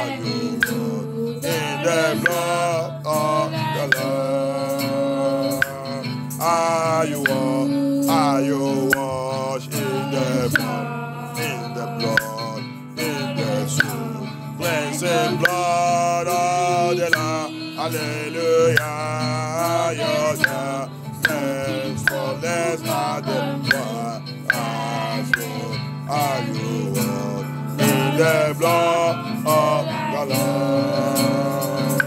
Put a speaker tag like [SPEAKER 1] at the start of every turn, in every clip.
[SPEAKER 1] are you washed in the blood of the Lamb? Are you washed? Are you washed in the blood, in the soul, cleansing blood of the Lamb? Hallelujah, your death, spotless are the blood. Are you washed in the blood of the Lamb?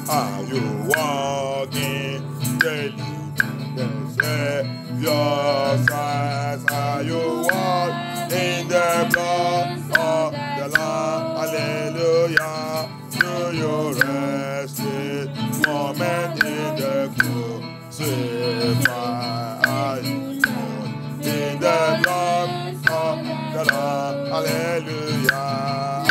[SPEAKER 1] Are you walking daily the Savior's eyes? Are you walking in the blood of the Lamb? Hallelujah. Do you rest in moment in the crucified? Are you walking in the blood of the Lamb? Hallelujah.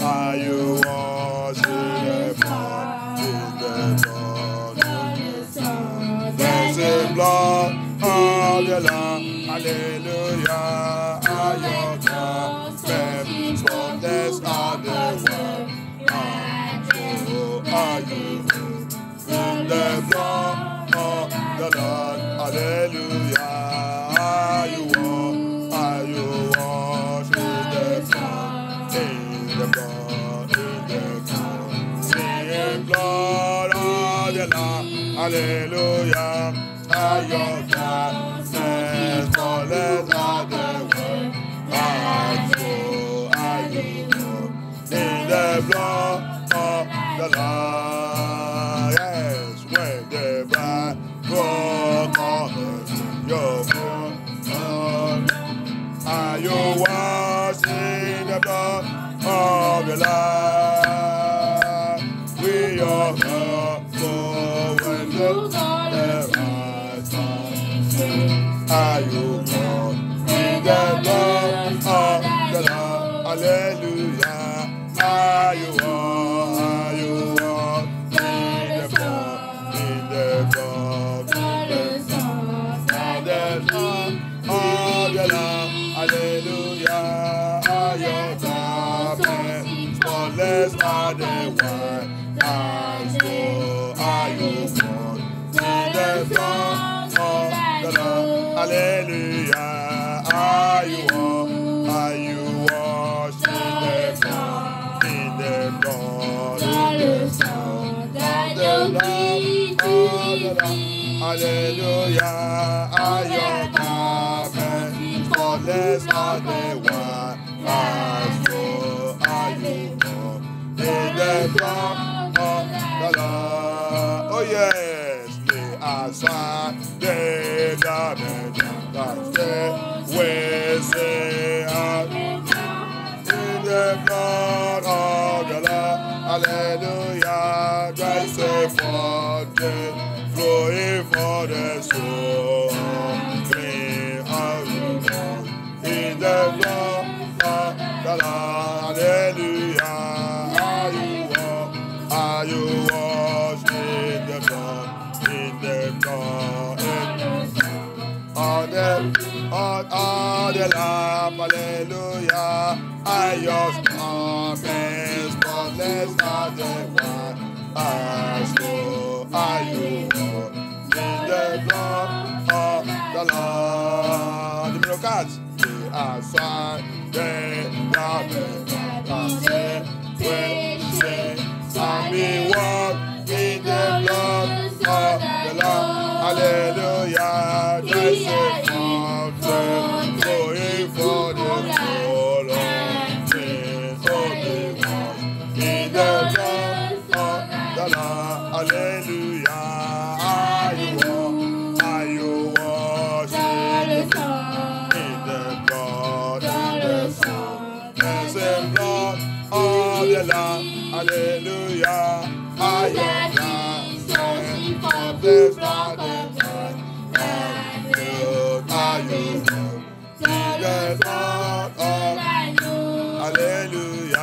[SPEAKER 1] Are you washed in the blood, there's the blood of the Lamb? Hallelujah. Are your garments spotless are the word? Are you in the blood of the Lord? Hallelujah. Are you washed in the blood, in the blood, singing blood of the Lamb? Hallelujah. Are your garments spotless are the word? Are you in the blood of the Lord? Yes, when the bride comes, your blood. Are you washed in the blood of the Lamb? We are when the rise. Are you washed in the blood of the Lamb? Hallelujah. Are you washed in the blood, in the blood of the Lamb? Hallelujah. Are your garments spotless are the white as snow? Are you washed in the blood of the Lamb? Hallelujah. Are you washed in the blood, in the blood, hallelujah. Are your garments spotless are the white as snow? Are you washed in the blood of the Lord? Oh yes, lay aside the garment that we say in the blood of the Lord. Hallelujah. Christ for death, flowing for the soul. Clean are you washed in the blood of the Lord. Hallelujah. Are you washed in the blood, in the blood, all the Lamb? Hallelujah. Are your garments spotless are the white as snow? Are you washed in the blood of the Lord? The miracles, they are signed, they are the say, when say, and be washed in the blood of the Lord. Hallelujah. Just a fountain flowing for the soul of sin. So be washed in the blood of the Lord. Hallelujah. Are you washed in the blood, in the soul? There's the blood of the Lamb. Hallelujah. Are you washed in the blood? Are you hallelujah.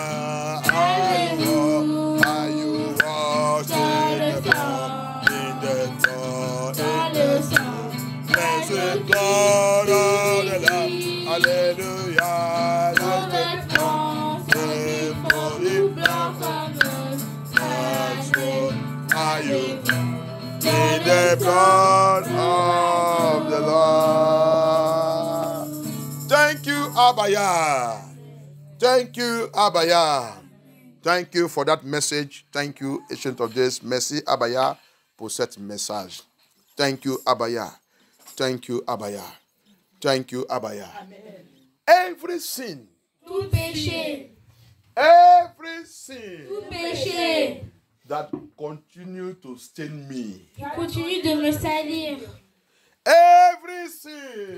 [SPEAKER 1] Are you washed in the blood, in the blood, blessed blood of the Lamb? Hallelujah. Abaya. Thank you, Abaya. Thank you for that message. Thank you, Ancient of Days. Merci, Abaya, pour cette message. Thank you, Abaya. Thank you, Abaya. Thank you, Abaya.
[SPEAKER 2] Amen.
[SPEAKER 1] Every sin.
[SPEAKER 2] Tout péché.
[SPEAKER 1] Every sin.
[SPEAKER 2] Tout péché.
[SPEAKER 1] That continue to stain me.
[SPEAKER 2] Qui continue de me salir.
[SPEAKER 1] Every sin.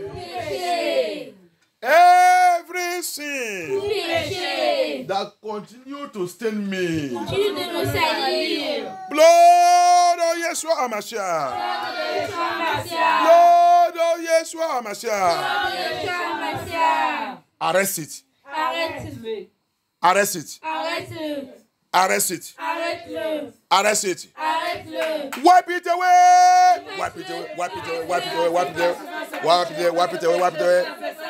[SPEAKER 2] Tout péché.
[SPEAKER 1] Every sin.
[SPEAKER 2] Tout péché.
[SPEAKER 1] That continue to stain me.
[SPEAKER 2] Continue de me salir.
[SPEAKER 1] Blood of Yeshua HaMashiach. Blood of Yeshua HaMashiach. Arrest it.
[SPEAKER 2] Arrête.
[SPEAKER 1] Arrest it.
[SPEAKER 2] Arrête-le.
[SPEAKER 1] Arrest it.
[SPEAKER 2] Arrête-le.
[SPEAKER 1] Arrest it.
[SPEAKER 2] Arrête-le.
[SPEAKER 1] Wipe it away. Wipe it away. Wipe it away. Wipe it away. Wipe it away. Wipe it away. Wipe it away. Wipe it away.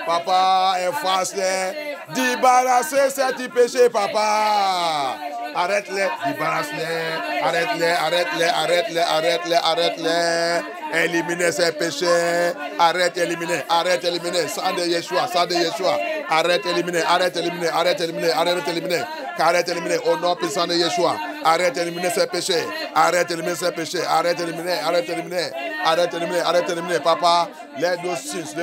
[SPEAKER 1] Papa, efface-les. Débarrassez cet péché, papa. Arrête-les. Débarrasse-les. Arrête-les. Arrête-les. Arrête-les. Arrête-les. Arrête-les. Éliminez ces péchés. Arrête, éliminer. Arrête, éliminer. Sang de Yeshua. Sang de Yeshua. Arrête, éliminer. Arrête, éliminer. Arrête, éliminer. Arrête, éliminer. Arrête, éliminer. Au nom puissant de Yeshua. Arrête, éliminer ces péchés. Arrête, éliminer ces péchés. Arrête, éliminer. Arrête, éliminer. Arrête, éliminer. Arrête, éliminer. Papa, let those sins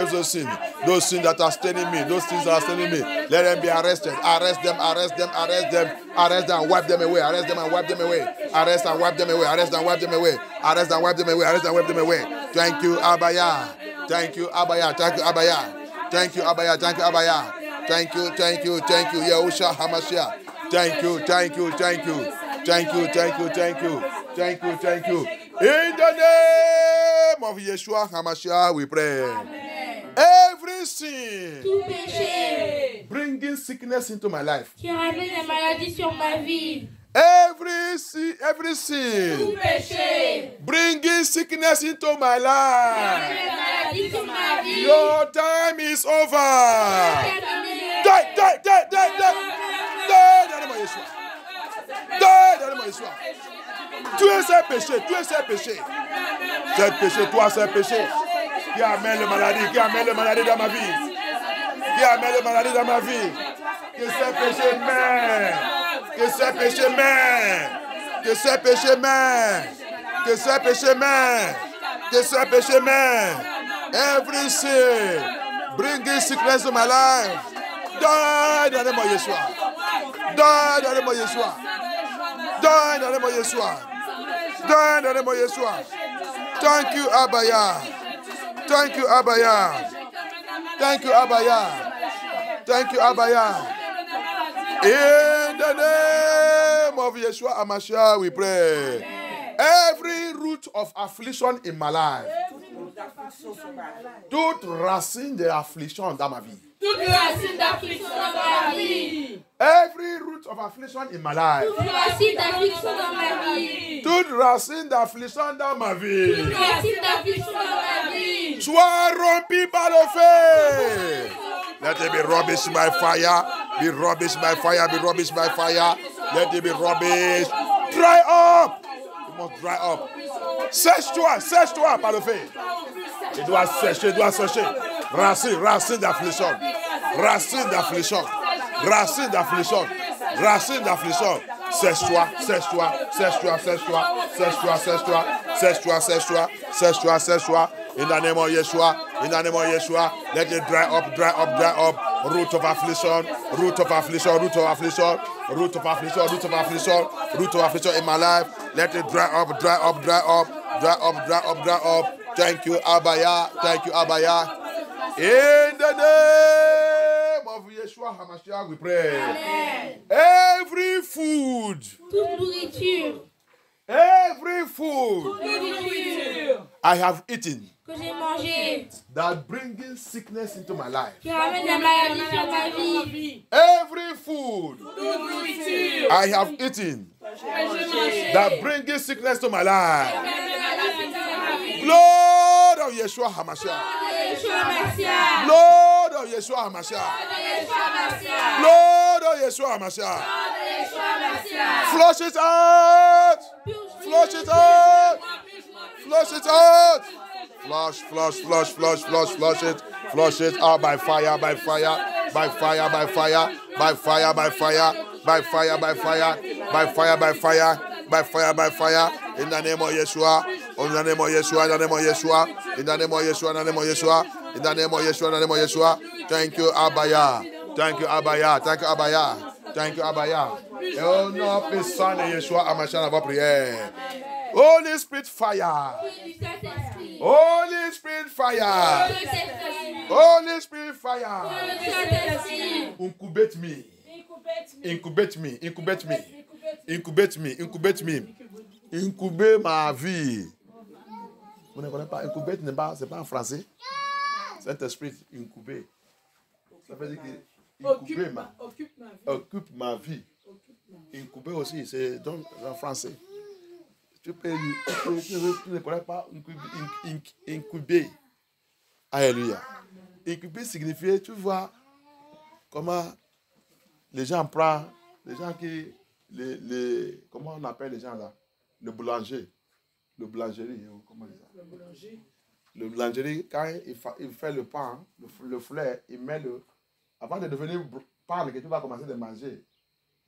[SPEAKER 1] that are staining me, those sins that are staining me, let them be arrested. Arrest them, arrest them, arrest them, arrest them, wipe them away. Arrest them and wipe them away. Arrest and wipe them away. Arrest and wipe them away. Arrest and wipe them away. Arrest and wipe them away. Thank you, Abaya. Thank you, Abaya. Thank you, Abaya. Thank you, Abaya. Thank you, Abaya. Thank you, thank you, thank you, Yahusha HaMashiach. Thank you, thank you, thank you. Thank you, thank you, thank you. Thank you, thank you. In the name of Yeshua HaMashiach, we pray.
[SPEAKER 2] Amen.
[SPEAKER 1] Every sin
[SPEAKER 2] Tout péché
[SPEAKER 1] bringing sickness into my life.
[SPEAKER 2] qui ramène la maladie sur ma vie.
[SPEAKER 1] Every
[SPEAKER 2] Tout
[SPEAKER 1] sin
[SPEAKER 2] péché
[SPEAKER 1] bringing sickness into my
[SPEAKER 2] qui
[SPEAKER 1] life.
[SPEAKER 2] ramène la maladie sur ma vie.
[SPEAKER 1] Your time is over.
[SPEAKER 2] Terminé.
[SPEAKER 1] Die, die, die, die, die. Die, dans le nom de Yeshua. Die, dans le nom de Yeshua. Tuez ces péchés, tuez ces péchés. Ces péchés, toi, ces péchés qui amènent la maladie, qui amènent la maladie dans ma vie. Qui amènent la maladie dans ma vie. Que ces péchés meurent. Que ces péchés meurent. Que ces péchés meurent. Que ces péchés meurent. Que ces péchés meurent. Every sin bringing sickness to my life. Die dans le nom de Yeshua. Die dans le nom de Yeshua. Die dans le nom de Yeshua. Die dans le nom de Yeshua. Thank you, Abaya. Thank you, Abaya. Thank you, Abaya. Thank you, Abaya. In the name of Yeshua HaMashiach, we pray. Every root of affliction in my life, toute racine de affliction dans ma vie.
[SPEAKER 2] Toute racine d'affliction dans ma vie.
[SPEAKER 1] Every root of affliction in my life.
[SPEAKER 2] Toute racine d'affliction dans ma vie.
[SPEAKER 1] Toute racine d'affliction dans ma vie.
[SPEAKER 2] Toute racine d'affliction dans ma vie.
[SPEAKER 1] Sois rompu par le feu. Let it be rubbish by fire. Be rubbish by fire. Be rubbish by fire. Let it be rubbish. Dry up. You must dry up. Sèche-toi par le feu. Il doit sécher, Racine, racine d'affliction. Racine d'affliction. Racine d'affliction. Racine d'affliction. Sèche-toi, sèche-toi, sèche-toi, sèche-toi, sèche-toi, sèche-toi, sèche-toi, sèche-toi, sèche-toi, sèche-toi. In the name of Yeshua, in the name of Yeshua, let it dry up, dry up, dry up. Root of affliction, root of affliction, root of affliction, root of affliction, root of affliction, root of affliction in my life. Let it dry up, dry up, dry up, dry up, dry up, dry up. Thank you, Abaya. Thank you, Abaya. In the name of Yeshua HaMashiach, we pray.
[SPEAKER 2] Amen.
[SPEAKER 1] Every food,
[SPEAKER 2] Toute nourriture.
[SPEAKER 1] every food
[SPEAKER 2] Toute nourriture
[SPEAKER 1] I have eaten
[SPEAKER 2] que j'ai mangée
[SPEAKER 1] that bringing sickness into my life.
[SPEAKER 2] qui ramène la maladie sur ma vie.
[SPEAKER 1] Every food
[SPEAKER 2] Toute nourriture
[SPEAKER 1] I have eaten that bringing sickness to my life. Lord of Yeshua HaMashiach. Lord of Yeshua HaMashiach. Lord of Yeshua HaMashiach. Flush it out. Flush it out. Flush it out. Flush, flush, flush, flush, flush, flush it. Flush it out by fire, by fire, by fire, by fire, by fire, by fire, by fire, by fire, by fire, by fire, by fire, by fire, in the name of Yeshua, in the name of Yeshua, in the name of Yeshua, in the name of Yeshua, in the name of Yeshua, in the name of Yeshua, in the name of Yeshua. Thank you, Abaya. Thank you, Abaya. Thank you, Abaya. Thank you, Abaya. Et au nom puissant de Yeshua, Amachan, la prière. Holy Spirit fire. Holy Spirit fire. Holy Spirit fire. Incubate me. Incubate me. Incubate me. Incubate me. Incubate me. Incuber ma vie. Vous ne connaissez pas. Incubate, c'est pas en français. Cet esprit incubé. Ça veut dire que incuber occupe ma vie. Incuber aussi, c'est donc en français. Tu ne connais pas incuber. Alléluia. Incuber signifie, tu vois, comment les gens prennent, les gens qui, comment on appelle les gens là? Le boulanger. Le boulangerie, comment on dit ça? Le boulanger. Le boulangerie, quand il fait le pain, le fleur, il met le... Avant de devenir pain que tu vas commencer de manger,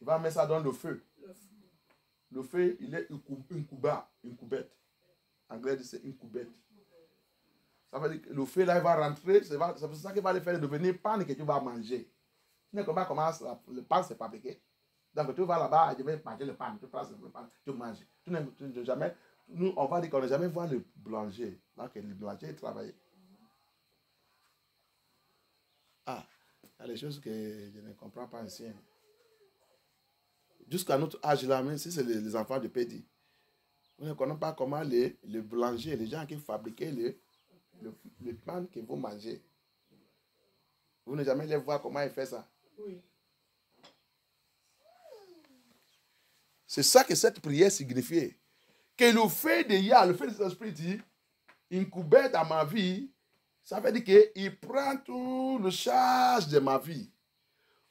[SPEAKER 1] il va mettre ça dans le feu. Le feu, il est incubate. En anglais, c'est incubate. Ça veut dire que le feu, là, il va rentrer, c'est pour ça qu'il va le faire devenir pain que tu vas manger. Tu ne sais pas comment le pain s'est fabriqué. Donc, tu vas là-bas, tu vas manger le pain, tu prends le pain, tu manges. Tu n'as jamais... Nous, on va dire qu'on n'a jamais vu le boulanger. Là, que le boulanger travaille. Ah, il y a des choses que je ne comprends pas ici. Jusqu'à notre âge là, même si c'est les enfants de Pédi, on ne connaît pas comment les boulangers, les gens qui fabriquaient le pain que vous mangez. Vous ne jamais les voir comment ils font ça. Oui. C'est ça que cette prière signifiait. Que le fait de Yah, le fait de l'esprit dit, incubé dans ma vie, ça veut dire qu'il prend tout le charge de ma vie.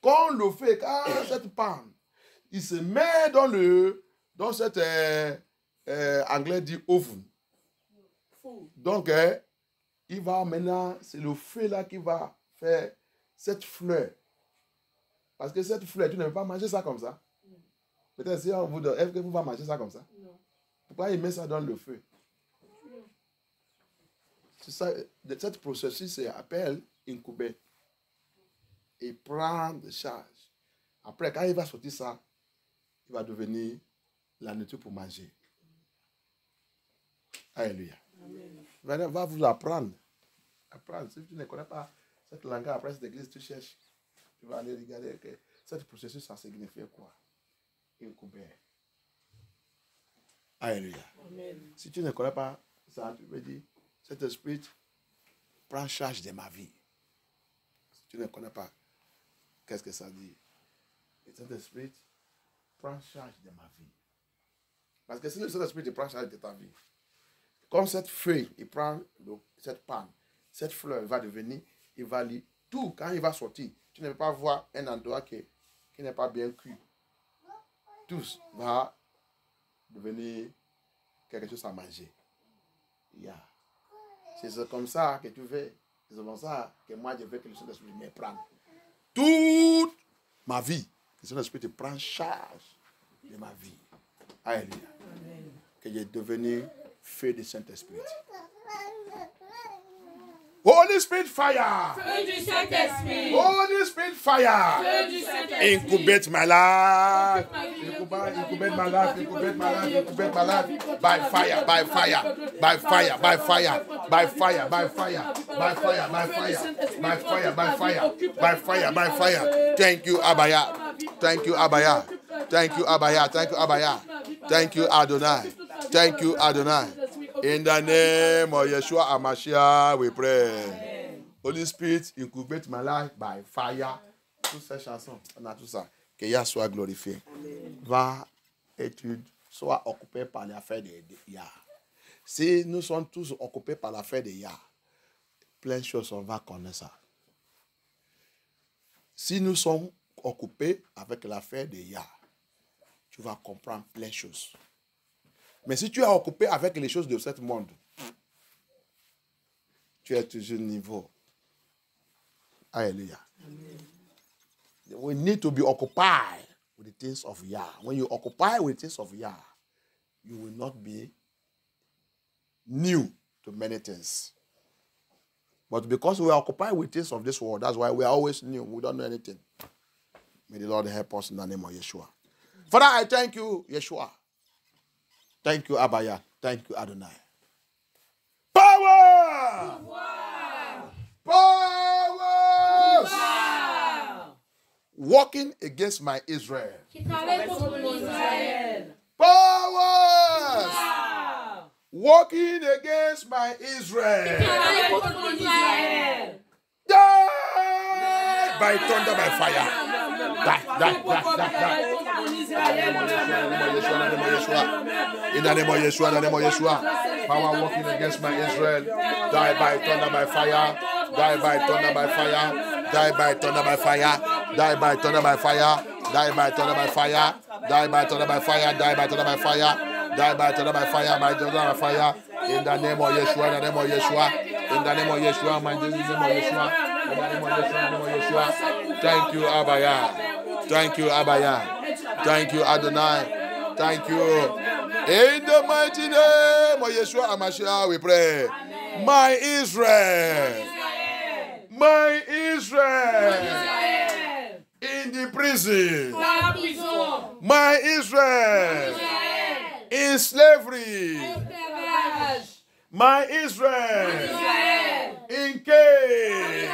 [SPEAKER 1] Quand le fait, quand cette panne, il se met dans cette, anglais dit oven. Donc, il va maintenant, c'est le feu là qui va faire cette fleur. Parce que cette fleur, tu ne peux pas manger ça comme ça. Peut-être si on vous donne, est-ce que vous allez manger ça comme ça? Non. Pourquoi il met ça dans le feu? C'est ça, cette processus s'appelle incuber. Il prend de charge. Après, quand il va sortir ça, il va devenir la nourriture pour manger. Alléluia. Amen. Va vous apprendre. Apprendre. Si tu ne connais pas cette langue, après cette église, tu cherches. Tu vas aller regarder que cette processus, ça signifie quoi? Incuber. Alléluia. Amen. Si tu ne connais pas ça, tu peux dire, cet esprit prend charge de ma vie. Si tu ne connais pas, qu'est-ce que ça dit? Et cet esprit prend charge de ma vie. Parce que si le Saint-Esprit prend charge de ta vie, comme cette feuille, il prend cette panne, cette fleur va devenir, il va lire tout. Quand il va sortir, tu ne peux pas voir un endroit qui n'est pas bien cuit. Tout va devenir quelque chose à manger. Yeah. C'est comme ça que tu veux. C'est comme ça que moi je veux que le Saint-Esprit me prenne. Toute ma vie, le Saint-Esprit te prend charge de ma vie. Alléluia. Que j'ai devenu feu du Saint-Esprit. Holy Spirit fire.
[SPEAKER 2] Feu du Saint-Esprit.
[SPEAKER 1] Holy Spirit fire.
[SPEAKER 2] Feu du Saint-Esprit.
[SPEAKER 1] Incubate my life. Incubate my life. Incubate my life. Incubate my life. By fire. By fire. By fire. By fire. By fire. By fire. By fire. By fire. By fire. By fire. By fire. By fire. Thank you, Abaya. Thank you, Abaya. Thank you, Abaya. Thank you, Abaya. Thank you, Adonai. Thank you, Adonai. In the name of Yeshua HaMashiach, we pray. Amen. Holy Spirit, incubate my life by fire. Toutes ces chansons, on a tout ça. Que Yah soit glorifié. Amen. Va et tu sois occupé par l'affaire de Yah. Si nous sommes tous occupés par l'affaire de Yah, plein de choses, on va connaître ça. Si nous sommes occupés avec l'affaire de Yah, tu vas comprendre plein de choses. Mais si tu es occupé avec les choses de ce monde, tu es toujours niveau. Alléluia. Amen. We need to be occupied with the things of Yah. When you occupy with the things of Yah, you will not be new to many things. But because we are occupied with things of this world, that's why we are always new. We don't know anything. May the Lord help us in the name of Yeshua. Father, I thank you, Yeshua. Thank you, Abaya. Thank you, Adonai. Power! Power! Walking against my Israel. Powers! Walking against my Israel. Die by thunder, by fire. Die. In the name of Yeshua. Power walking against my Israel. Die by thunder, by fire. Die by thunder, by fire. Die by thunder, by fire. Die by thunder, by fire. Die by thunder, by fire. Die by thunder, by fire. Die by thunder, by fire. Die by thunder, by fire. By thunder, by fire. In the name of Yeshua. In the name of Yeshua. In the name of Yeshua. My name of Yeshua. In the name of Yeshua. Thank you, Abaya. Thank you, Abaya. Thank you, Adonai. Thank you. In the mighty name of Yeshua HaMashiach, we pray. My Israel. My Israel. In the prison. My Israel. In slavery. My Israel. In cage.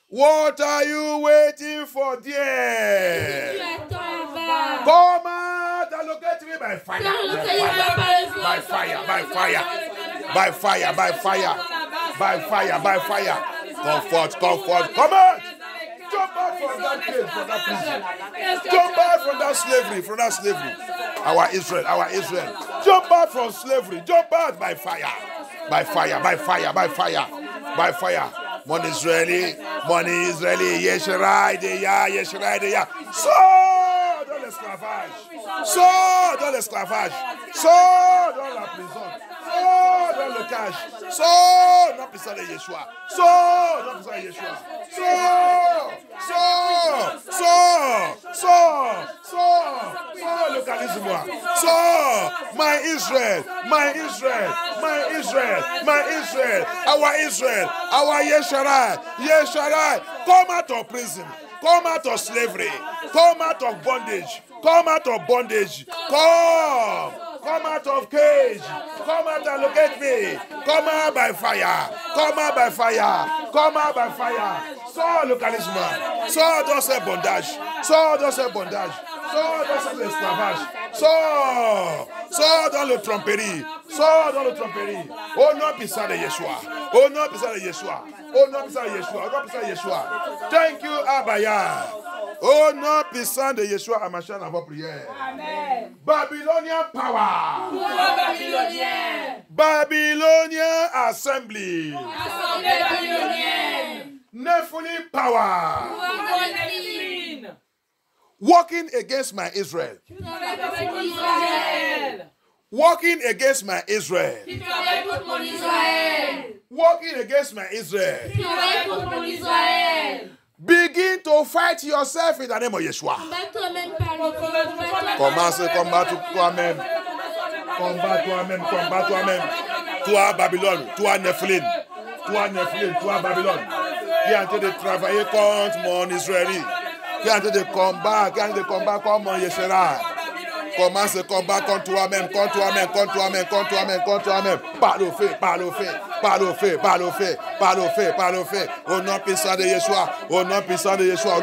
[SPEAKER 1] What are you waiting for, dear? Come out and locate me by fire. By fire. Comfort. Come out. Jump out from that cage, from that prison. Jump out from that slavery. Our Israel. Jump out from slavery. Jump out by fire. Money Israeli. Yeshrai. So, dans l'esclavage. So, dans la prison. So, dans le cage. So, non puissant de Yeshua. So, localise-moi. So, my Israel. Our Israel. Our Yeshua. Come out of prison. Come out of slavery. Come out of bondage. Come out of cage. Come out and locate me. Come out by fire. Sors localisme. Sors dans ce bondage. Sors dans l'esclavage. Sors dans le tromperie. Au nom puissant de Yeshua. Thank you, Abaya. Au nom puissant de Yeshua HaMashiach, dans vos prières.
[SPEAKER 2] Amen.
[SPEAKER 1] Babylonian power. Babylonian assembly.
[SPEAKER 2] Assemblée babylonienne.
[SPEAKER 1] Nephilim power. Working against my Israel. Working against my Israel. Working against my Israel. Begin to fight yourself in the name of Yeshua. Commence à combattre toi-même. Combat toi-même. Toi, Babylone. Toi, Nephilim. Toi, Babylone. Qui est en train de travailler contre mon Israël. Qui est en train de combattre contre mon Yeshua. Commence à combattre contre toi-même. Par le feu. Au nom puissant de Yeshua. Au nom puissant de Yeshua.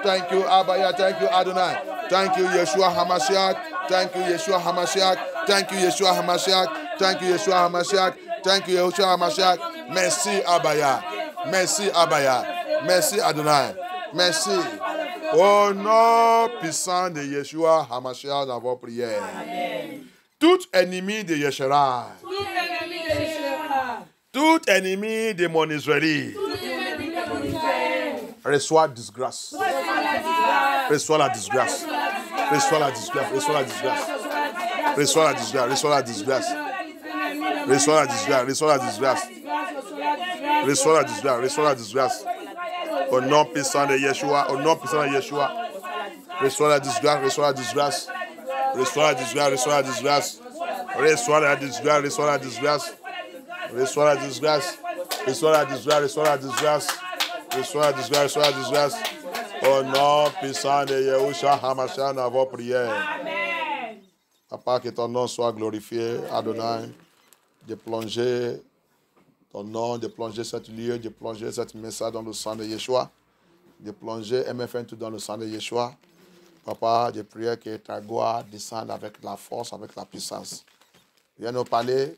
[SPEAKER 1] Thank you, Abaya. Thank you, Adonai. Thank you, Yeshua HaMashiach. Thank you, Yeshua HaMashiach. Merci, Abaya. Merci, Adonai. Merci. Au nom puissant de Yeshua HaMashiach dans vos prières. Amen. Tout ennemi de Yeshua. Tout ennemi de mon Israël. Reçois disgrâce. Reçois la disgrâce. Reçois la disgrâce, reçois la disgrâce. Au nom puissant de Yeshua, au nom puissant de Yeshua. Reçois la disgrâce, reçois la disgrâce. Reçois la disgrâce, reçois la disgrâce. Reçois la disgrâce, reçois la disgrâce. Reçois la disgrâce. Reçois la disgrâce, reçois la disgrâce. Reçois la disgrâce, reçois la disgrâce. Au nom puissant de Yahushua HaMashiach, nous avons prié.
[SPEAKER 2] Amen.
[SPEAKER 1] Papa, que ton nom soit glorifié, Adonai, de plonger ton nom, de plonger cette lieu, de plonger cette message dans le sang de Yeshua, de plonger MFN tout dans le sang de Yeshua. Papa, je prie que ta gloire descende avec la force, avec la puissance. Viens nous parler,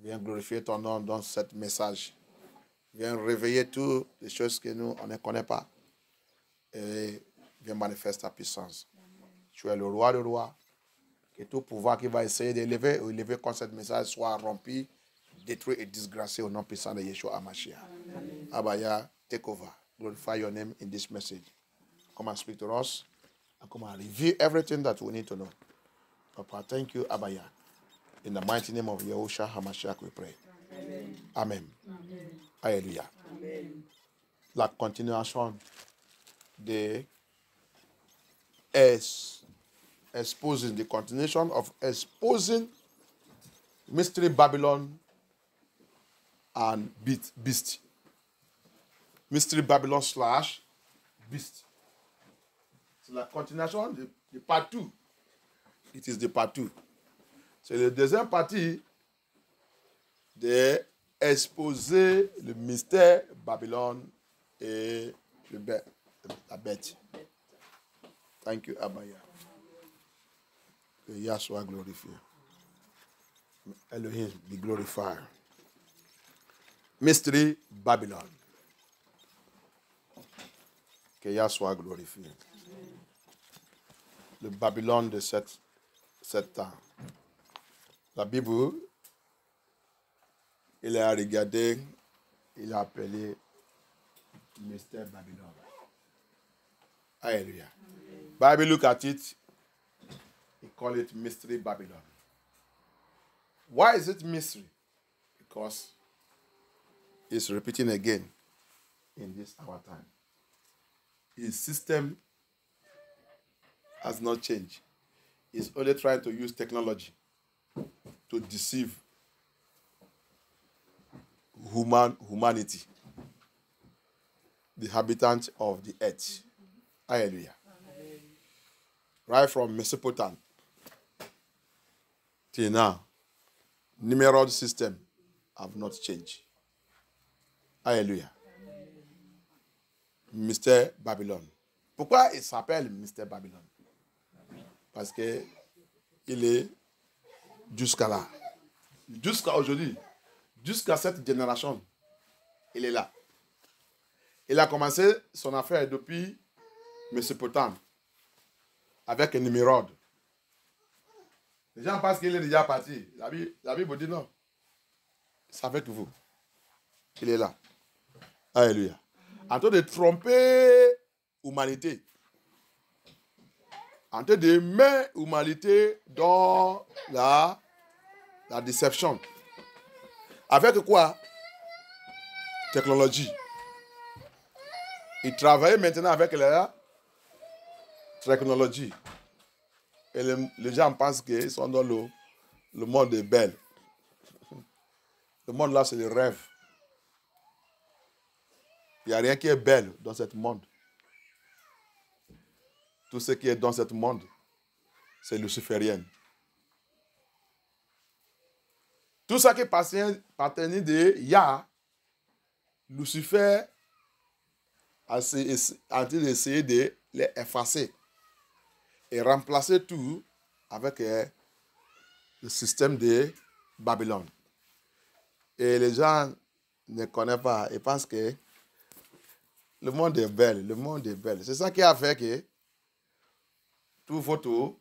[SPEAKER 1] viens glorifier ton nom dans ce message. Viens réveiller toutes les choses que nous, on ne connaît pas. Et viens manifester ta puissance. Tu es le roi de rois. Que tout pouvoir qui va essayer d'élever ou élever contre ce message soit rompu, détruit et disgracé au nom puissant de Yeshua HaMashiach. Abaya, take over. Glorify your name in this message. Come and speak to us. And come and reveal everything that we need to know. Papa, thank you, Abaya. In the mighty name of Yahushua HaMashiach, we pray. Amen. Amen. Alléluia. Amen. La continuation de exposing, the continuation of exposing Mystery Babylon and Beast. Mystery Babylon / Beast. C'est la continuation de part 2. It is the part 2. C'est la deuxième partie d'exposer le mystère Babylone et la bête. Thank you, Abaya. Que Yah soit glorifié. Elohim be glorified. Mystery Babylon. Que Yah soit glorifié. Le Babylone de 7 ans. La Bible, il a regardé, il a appelé mystère Babylone. Alléluia. Bible look at it, he call it mystery Babylon. Why is it mystery? Because it's repeating again in this our time. His system has not changed. He's only trying to use technology to deceive humanity, the inhabitants of the earth. Hallelujah. Amen. Right from Mesopotamia till now, Nimrod system have not changed. Hallelujah. Mystère Babylone. Pourquoi il s'appelle Mystère Babylone? Parce que il est jusqu'à là. Jusqu'à aujourd'hui. Jusqu'à cette génération. Il est là. Il a commencé son affaire depuis Mésopotamie. Avec Nimrod. Les gens pensent qu'il est déjà parti. La Bible dit non. C'est avec vous. Il est là. Alléluia. En train de tromper l'humanité. En train de mettre l'humanité dans la déception. Avec quoi? Technologie. Il travaille maintenant avec la technologie. Et les gens pensent qu'ils sont dans le monde est belle. Le monde là, c'est le rêve. Il n'y a rien qui est belle dans ce monde. Tout ce qui est dans ce monde, c'est luciférien. Tout ça qui appartenait de Yah, Lucifer a en train d'essayer de les effacer et remplacer tout avec le système de Babylone. Et les gens ne connaissent pas et pensent que le monde est belle, le monde est belle. C'est ça qui a fait que tout votre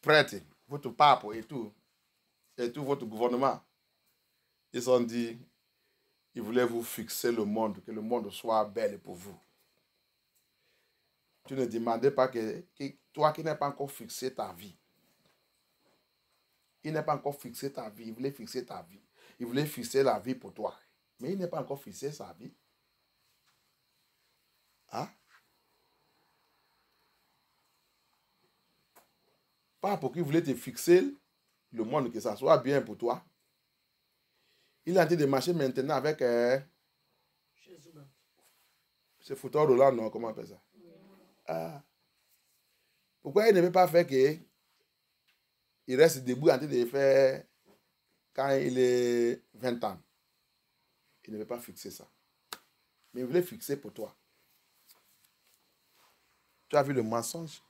[SPEAKER 1] prêtre, votre pape et tout votre gouvernement, ils ont dit, ils voulaient vous fixer le monde, que le monde soit belle pour vous. Tu ne demandais pas que toi qui n'es pas encore fixé ta vie. Il n'est pas encore fixé ta vie, il voulait fixer ta vie. Il voulait fixer la vie pour toi. Mais il n'est pas encore fixé sa vie. Hein? Pas pour qu'il voulait te fixer le monde, que ça soit bien pour toi. Il est en train de marcher maintenant avec ce fauteuil roulant, non? Comment on appelle ça? Ah. Pourquoi il ne veut pas faire que il reste debout en train de faire quand il est 20 ans? Il ne veut pas fixer ça. Mais il voulait fixer pour toi. Tu as vu le mensonge?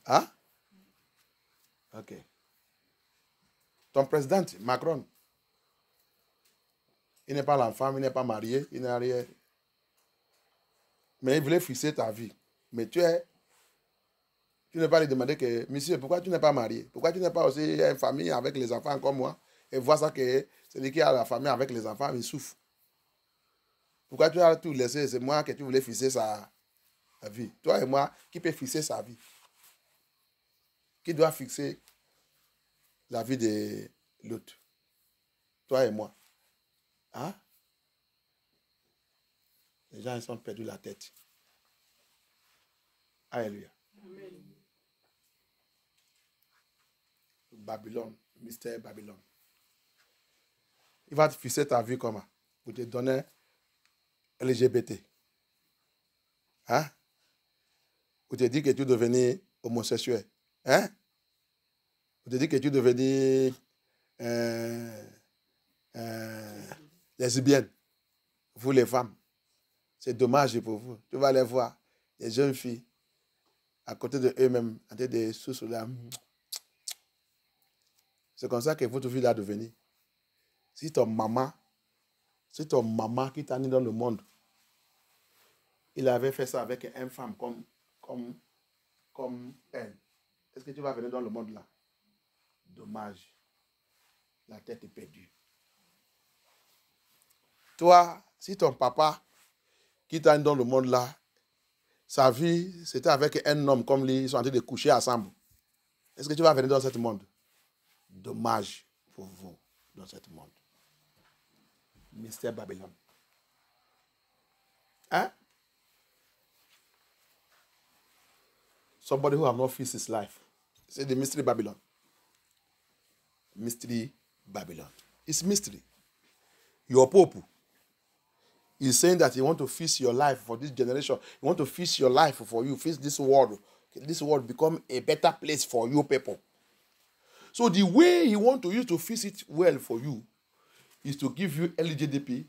[SPEAKER 1] Hein? Ok. Ton président, Macron, il n'est pas l'enfant, il n'est pas marié, il n'a rien. Mais il voulait fixer ta vie. Mais tu ne vas lui demander que, monsieur, pourquoi tu n'es pas marié? Pourquoi tu n'es pas aussi une famille avec les enfants comme moi? Et vois ça que celui qui a la famille avec les enfants, il souffre. Pourquoi tu as tout laissé? C'est moi que tu voulais fixer sa vie. Toi et moi, qui peut fixer sa vie? Qui doit fixer la vie de l'autre? Toi et moi. Hein? Les gens, ils sont perdus la tête. Alléluia. Amen. Babylone, mystère Babylone. Il va te fixer ta vie comment? Pour te donner LGBT. Hein? Pour te dire que tu devenais homosexuel. Hein? Pour te dire que tu devenais lesbienne. Vous les femmes. C'est dommage pour vous. Tu vas aller voir des jeunes filles à côté de eux-mêmes, en train de sous là. C'est comme ça que votre vie va devenir. Si ton maman qui t'a mis dans le monde, il avait fait ça avec une femme comme elle, est-ce que tu vas venir dans le monde là? Dommage. La tête est perdue. Toi, si ton papa qui t'a mis dans le monde là, sa vie, c'était avec un homme comme lui, ils sont en train de coucher ensemble. Est-ce que tu vas venir dans ce monde? Dommage pour vous dans ce monde. Mystère Babylone. Hein? Somebody who have not fixed his life. Say the mystery Babylon. Mystery Babylon. It's mystery. Your Pope is saying that you want to fix your life for this generation. You want to fix your life for you. Fix this world. This world become a better place for you people. So the way he want to use to fix it well for you is to give you LGBT,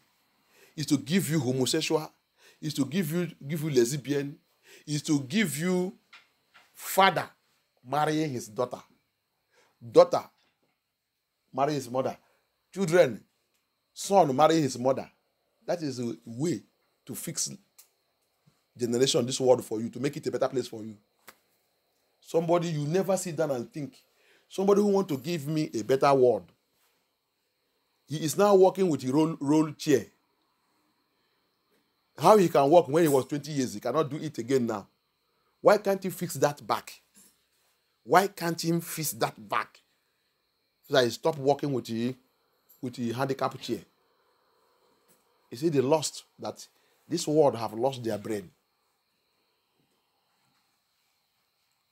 [SPEAKER 1] is to give you homosexual, is to give you lesbian, is to give you father marrying his daughter, daughter marry his mother, children, son marry his mother. That is a way to fix generation, this world for you, to make it a better place for you. Somebody you never sit down and think. Somebody who want to give me a better world. He is now working with a roll chair. How he can work when he was 20 years, he cannot do it again now. Why can't he fix that back? Why can't he fix that back? So that he stop working with the handicap chair. You see, they lost that this world have lost their brain.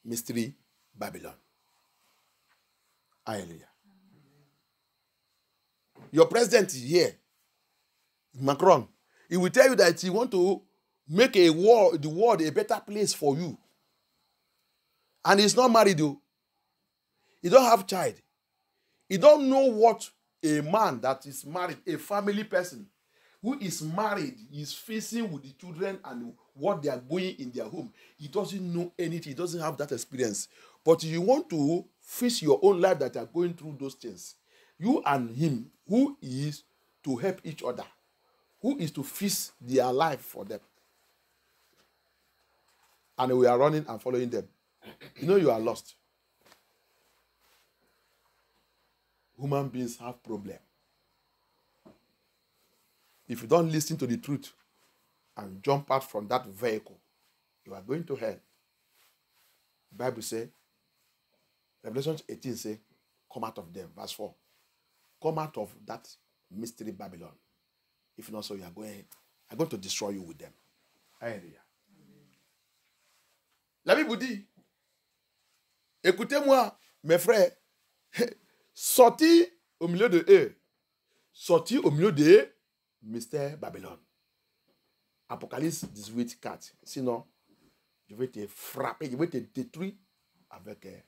[SPEAKER 1] Mystery Babylon. Hallelujah. Your president is here, Macron. He will tell you that he want to make the world a better place for you. And he's not married though. He don't have child. He don't know what a man that is married, a family person who is married, is facing with the children and what they are going in their home. He doesn't know anything. He doesn't have that experience. But you want to face your own life that are going through those things. You and him, who is to help each other, who is to fix their life for them. And we are running and following them. You know you are lost. Human beings have problems. If you don't listen to the truth and jump out from that vehicle, you are going to hell. The Bible says, Revelation 18 says, come out of them. Verse 4. Come out of that mystery Babylon. If not so, I'm going to destroy you with them. Alléluia. La Bible dit, écoutez-moi, mes frères, sortis au milieu de eux, sortis au milieu de mystère Babylone. Apocalypse 18, 4. Sinon, je vais te frapper, je vais te détruire avec eux.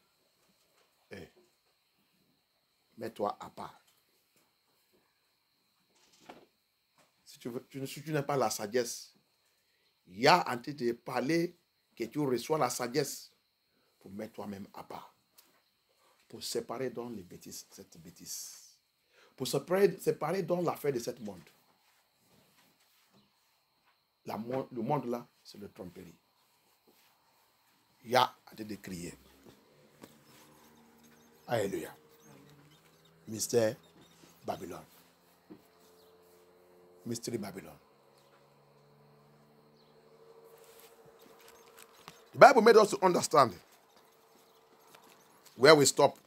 [SPEAKER 1] Mets-toi à part. Si tu n'as pas la sagesse, il y a en train de parler que tu reçois la sagesse pour mettre toi-même à part. Pour séparer dans les bêtises, cette bêtise. Pour séparer dans l'affaire de ce monde. Le monde là, c'est le tromperie. Il y a en train de crier. Alléluia. Mystère Babylone. Mystery Babylon. The Bible made us to understand where we stop.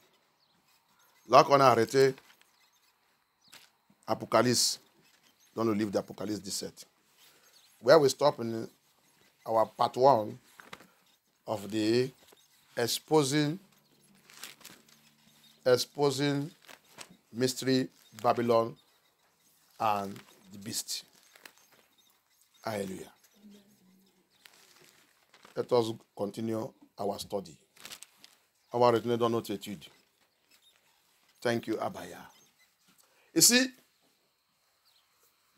[SPEAKER 1] Là qu'on a arrêté Apocalypse, dans le livre d'Apocalypse 17. Where we stop in our part 1 of the exposing mystery Babylon and the beast. Hallelujah. Let us continue our study. On va retourner dans notre étude. Thank you, Abaya. You see,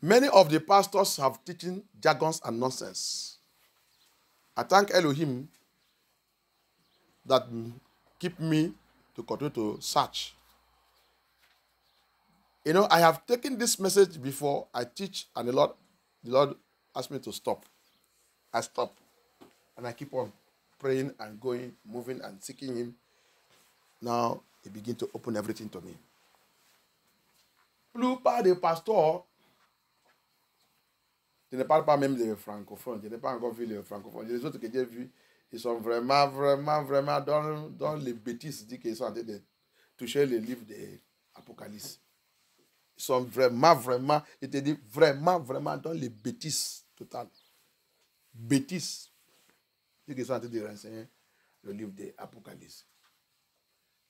[SPEAKER 1] many of the pastors have teaching jargons and nonsense. I thank Elohim that keep me to continue to search. You know, I have taken this message before. I teach, and the Lord asked me to stop. I stop. And I keep on praying and going, moving and seeking Him. Now, He begins to open everything to me. Plupart des pasteurs, je ne parle pas même des francophones, je n'ai pas encore vu les francophones. Les autres que j'ai vus, ils sont vraiment dans les bêtises, dit qu'ils sont en train de toucher le livre de l'Apocalypse. Ils sont vraiment, je te dis, vraiment dans les bêtises totales. Bêtises. Dit qu'ils sont en train de renseigner le livre de l'Apocalypse.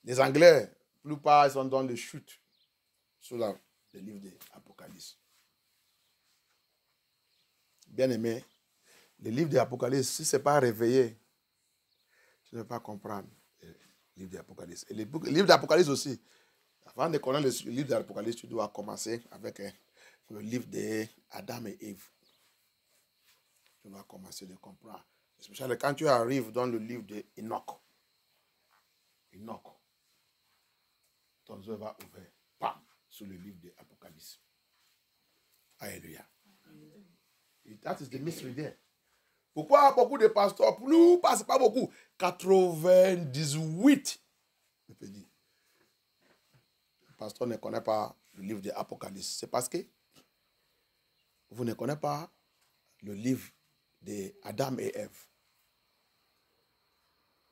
[SPEAKER 1] Les Anglais, la plupart, ils sont dans les chutes sur le livre de l'Apocalypse. Bien aimé, le livre de l'Apocalypse, si ce n'est pas réveillé, tu ne peux pas comprendre le livre de l'Apocalypse. Et le livre de l'Apocalypse aussi, avant de connaître le livre de l'Apocalypse, tu dois commencer avec le livre d'Adam et Ève. Tu dois commencer de comprendre. Especially quand tu arrives dans le livre d'Enoch. Ton yeux va ouvrir, pam, sur le livre de l'Apocalypse. Alléluia. That is the mystery there. Pourquoi beaucoup de pasteurs, plus, c'est pas beaucoup, 98, je peux dire. Le pasteur ne connaît pas le livre de l'Apocalypse. C'est parce que vous ne connaissez pas le livre d'Adam et Ève.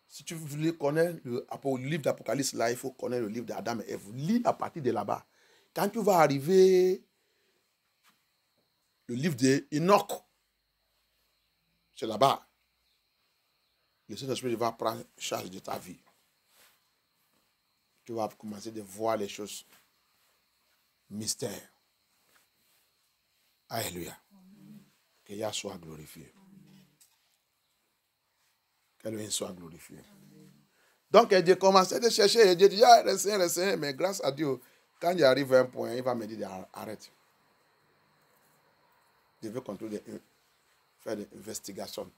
[SPEAKER 1] Si tu veux connaître le livre d'Apocalypse, là, il faut connaître le livre d'Adam et Ève. Lis à partir de là-bas. Quand tu vas arriver le livre d'Enoch, c'est là-bas. Le Saint-Esprit va prendre charge de ta vie. Tu vas commencer à voir les choses mystères. Alléluia. Que Yahweh soit glorifié. Que lui soit glorifié. Donc, j'ai commencé à chercher. J'ai dit, restez, mais grâce à Dieu, quand j'arrive à un point, il va me dire, arrête. Je veux continuer de faire des investigations.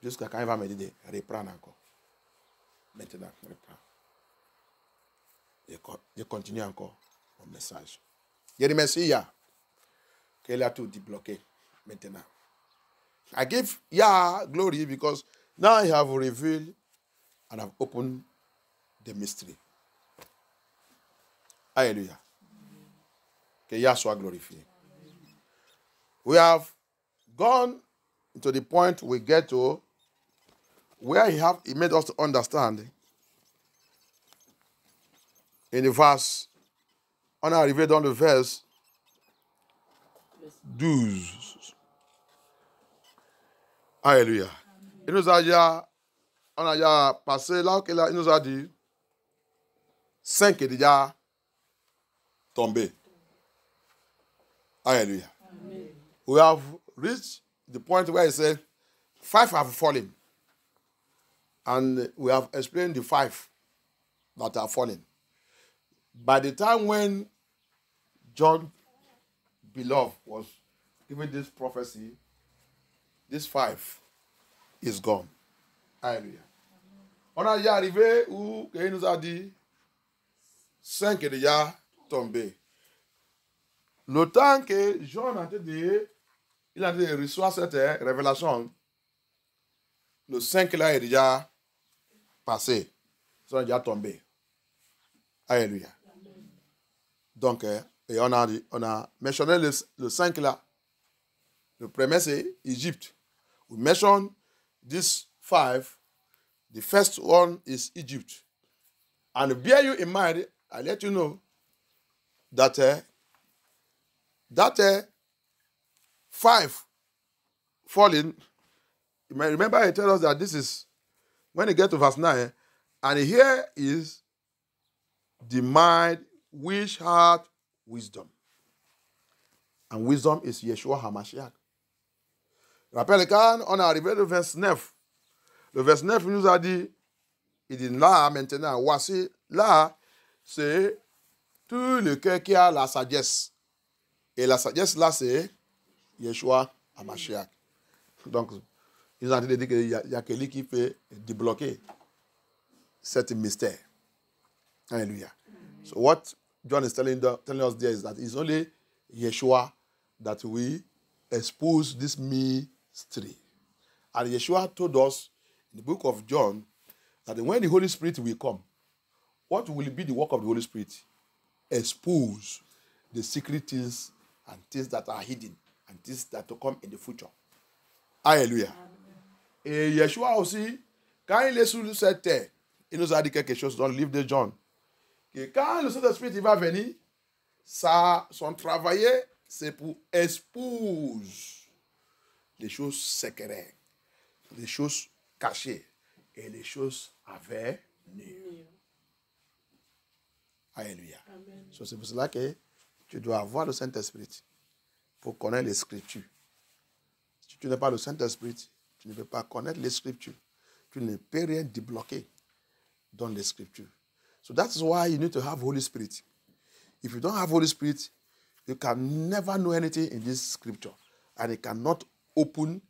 [SPEAKER 1] Jusqu'à quand il va me dire de reprendre encore. Maintenant, reprends. Je continue encore mon message. Je remercie Yah qu'il a tout débloqué maintenant. I give Yah glory because now I have revealed and have opened the mystery. Hallelujah. Que Yah soit glorifié. We have gone to the point we get to where he made us to understand in the verse on est arrivé dans le verset 12. Alléluia. Il nous a déjà, on a déjà passé là, il nous a dit 5 est déjà tombé. Alléluia. We have reached the point where he said 5 have fallen. And we have explained the 5 that are fallen. By the time when John beloved was given this prophecy, this 5 is gone. Alléluia. On a déjà arrivé où il nous a dit 5 est déjà tombé. Le temps que Jean a été reçoit cette révélation, le 5 là est déjà passé. Ils sont déjà tombés. Alléluia. Donc, et on a mentionné le 5 là. Le premier c'est Égypte. We mentioned this 5. The first one is Egypt. And bear you in mind, I let you know that 5 falling. You may remember I tell us that this is when you get to verse 9, and here is the mind which had wisdom. And wisdom is Yeshua HaMashiach. Rappelle quand on est arrivé au verset 9, le verset 9 nous a dit, il dit là maintenant, voici, là, c'est tout le cœur qui a la sagesse. Et la sagesse là, c'est Yeshua HaMashiach. Donc, ils ont dit qu'il y a quelqu'un qui peut débloquer cet mystère. Alléluia. So what John is telling us there is that it's only Yeshua that we expose this mystery. And Yeshua told us in the book of John that when the Holy Spirit will come, what will be the work of the Holy Spirit? Expose the secret things and things that are hidden and things that will come in the future. Alléluia. Et Yeshua aussi, quand il est sur cette terre, il nous a dit quelque chose dans le livre de John. Que quand le Saint-Esprit va venir, son travail, c'est pour exposer les choses secrètes, les choses cachées et les choses à venir. Alléluia. So, c'est pour cela que tu dois avoir le Saint-Esprit pour connaître les Scriptures. Si tu n'as pas le Saint-Esprit, tu ne peux pas connaître les Scriptures. Tu ne peux rien débloquer dans les Scriptures. So that's why you need to have Holy Spirit. If you don't have Holy Spirit, you can never know anything in this Scripture. And you cannot open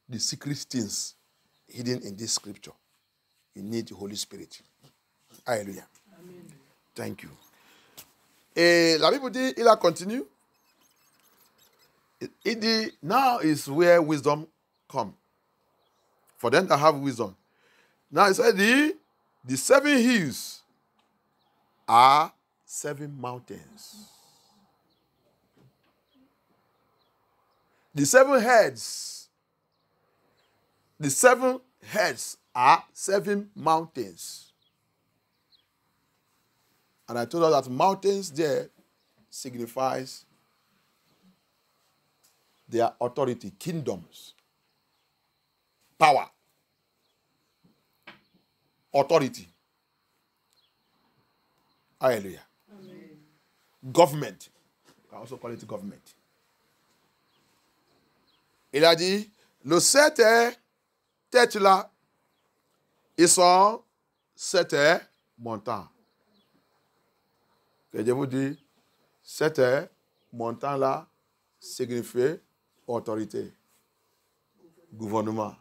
[SPEAKER 1] the secret things hidden in this Scripture. You need the Holy Spirit. Alléluia. Amen. Thank you. Et la Bible dit, il a continué. Il dit, now is where wisdom comes. For them that have wisdom. Now he said, the 7 hills are 7 mountains. The 7 heads are 7 mountains. And I told her that mountains there signifies their authority, kingdoms, power, authority. Hallelujah. Amen. Government. You can also call it government. Il a dit, le 7 têtes là, ils sont 7 montants. Que je vous dis, 7 montants là signifie autorité, gouvernement,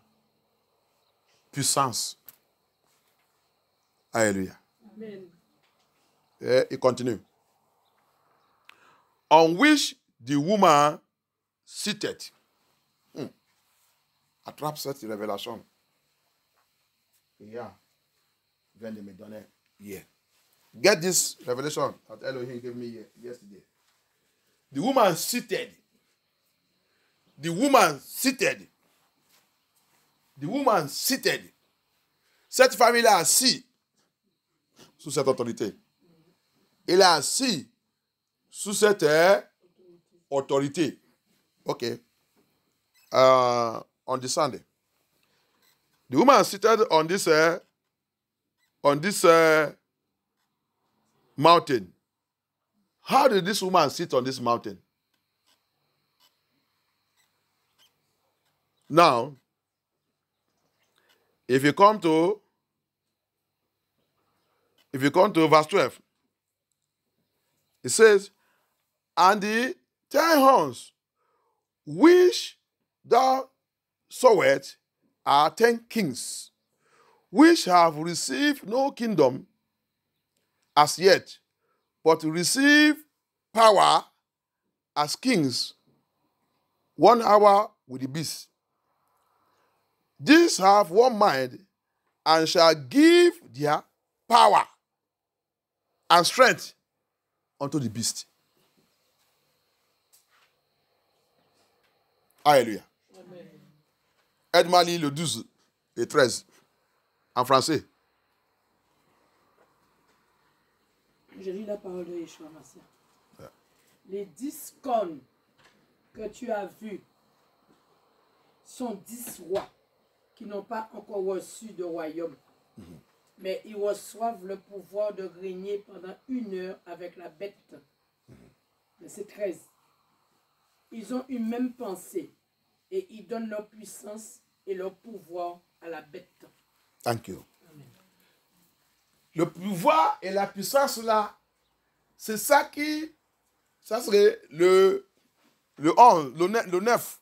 [SPEAKER 1] puissance. Alléluia. Amen. Et il continue. On which the woman seated. Attrape cette révélation. Yeah. Vient de me donner hier. Get this revelation that Elohim gave me yesterday. The woman seated. The woman seated. The woman seated. Cette femme est assise sous cette autorité. Il est assis sous cette autorité. Ok. On descended. The woman seated on this mountain. How did this woman sit on this mountain? Now, if you come to verse 12, it says, and the 10 horns which thou sawest are 10 kings, which have received no kingdom as yet, but receive power as kings 1 hour with the beast. These have one mind, and shall give their power and strength unto the beast. Alléluia. Aide-moi à lire le 12 et 13 en français.
[SPEAKER 2] Je lis la parole de Yeshua Mashiach. Les 10 cornes que tu as vues sont 10 rois qui n'ont pas encore reçu de royaume. Mais ils reçoivent le pouvoir de régner pendant 1 heure avec la bête. Verset 13. Ils ont une même pensée et ils donnent leur puissance et leur pouvoir à la bête.
[SPEAKER 1] Thank you. Amen. Le pouvoir et la puissance là, c'est ça qui, ça serait le 11, le 9.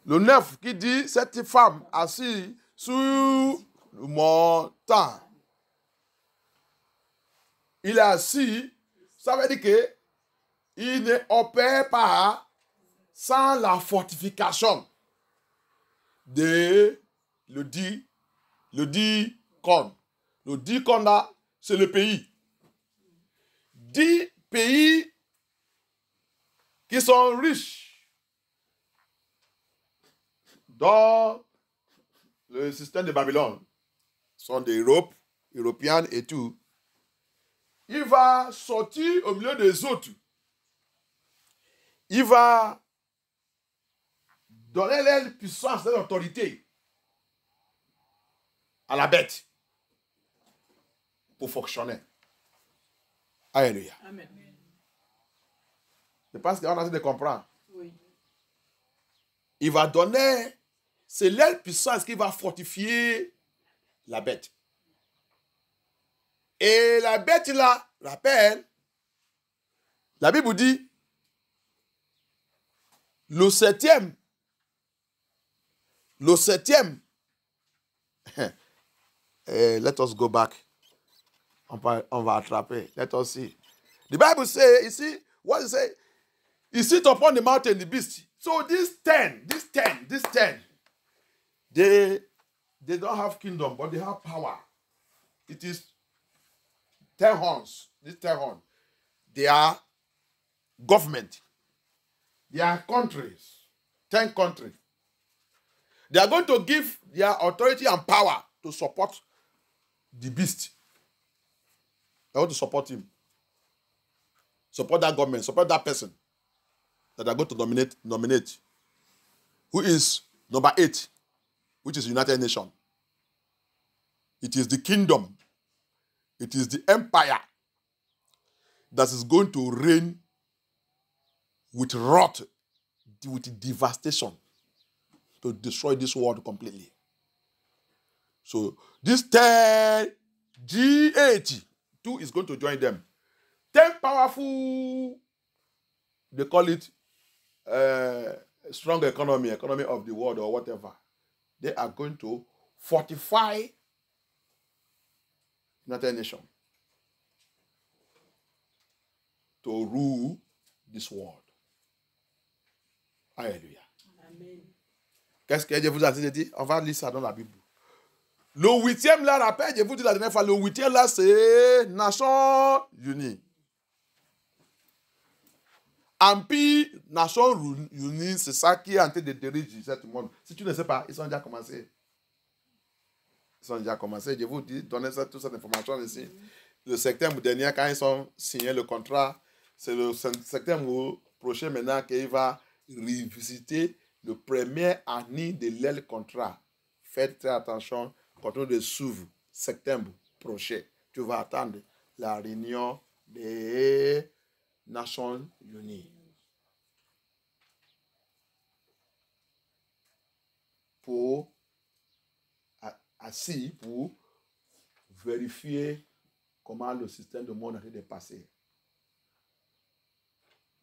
[SPEAKER 1] Le 9 qui dit, cette femme assise sur le montant. Il est assis, ça veut dire que il ne opère pas sans la fortification de le dit cornes. Le 10 cornes là, c'est le pays. 10 pays qui sont riches dans le système de Babylone, sont des Européens et tout. Il va sortir au milieu des autres. Il va donner leur puissance, leur autorité à la bête pour fonctionner. Alléluia.
[SPEAKER 2] Amen.
[SPEAKER 1] Je pense qu'on a essayé de comprendre.
[SPEAKER 2] Oui.
[SPEAKER 1] Il va donner, c'est leur puissance qui va fortifier la bête. Et la bête là, rappelle, la Bible dit, le septième, let us go back. On va attraper. Let us see. The Bible says, you see, what it say? You sit upon the mountain, the beast. So these 10, they don't have kingdom, but they have power. It is 10 horns. These 10 horns. They are government. They are countries. 10 countries. They are going to give their authority and power to support the beast. They want to support him. Support that government. Support that person that are going to nominate. Who is number 8, which is United Nations. It is the kingdom. It is the empire that is going to reign with wrath, with devastation, to destroy this world completely. So this 10 G8, 2 is going to join them. 10 powerful, they call it strong economy of the world or whatever. They are going to fortify United Nations to rule this world. Alléluia.
[SPEAKER 2] Amen.
[SPEAKER 1] Qu'est-ce que Dieu vous a dit? On va lire ça dans la Bible. Le 8e là, rappelle, je vous dis la dernière fois, le 8e là, c'est Nations Unies. Empire, Nations Unies, c'est ça qui est en train de diriger ce monde. Si tu ne sais pas, ils ont déjà commencé. Je vous dis, donnez toute cette information ici. le septembre dernier, quand ils ont signé le contrat, c'est le septembre prochain maintenant qu'il va revisiter le premier année de leur contrat. Faites très attention, quand on le s'ouvre, septembre prochain, tu vas attendre la réunion des Nations Unies. Pour assis pour vérifier comment le système de monde est dépassé.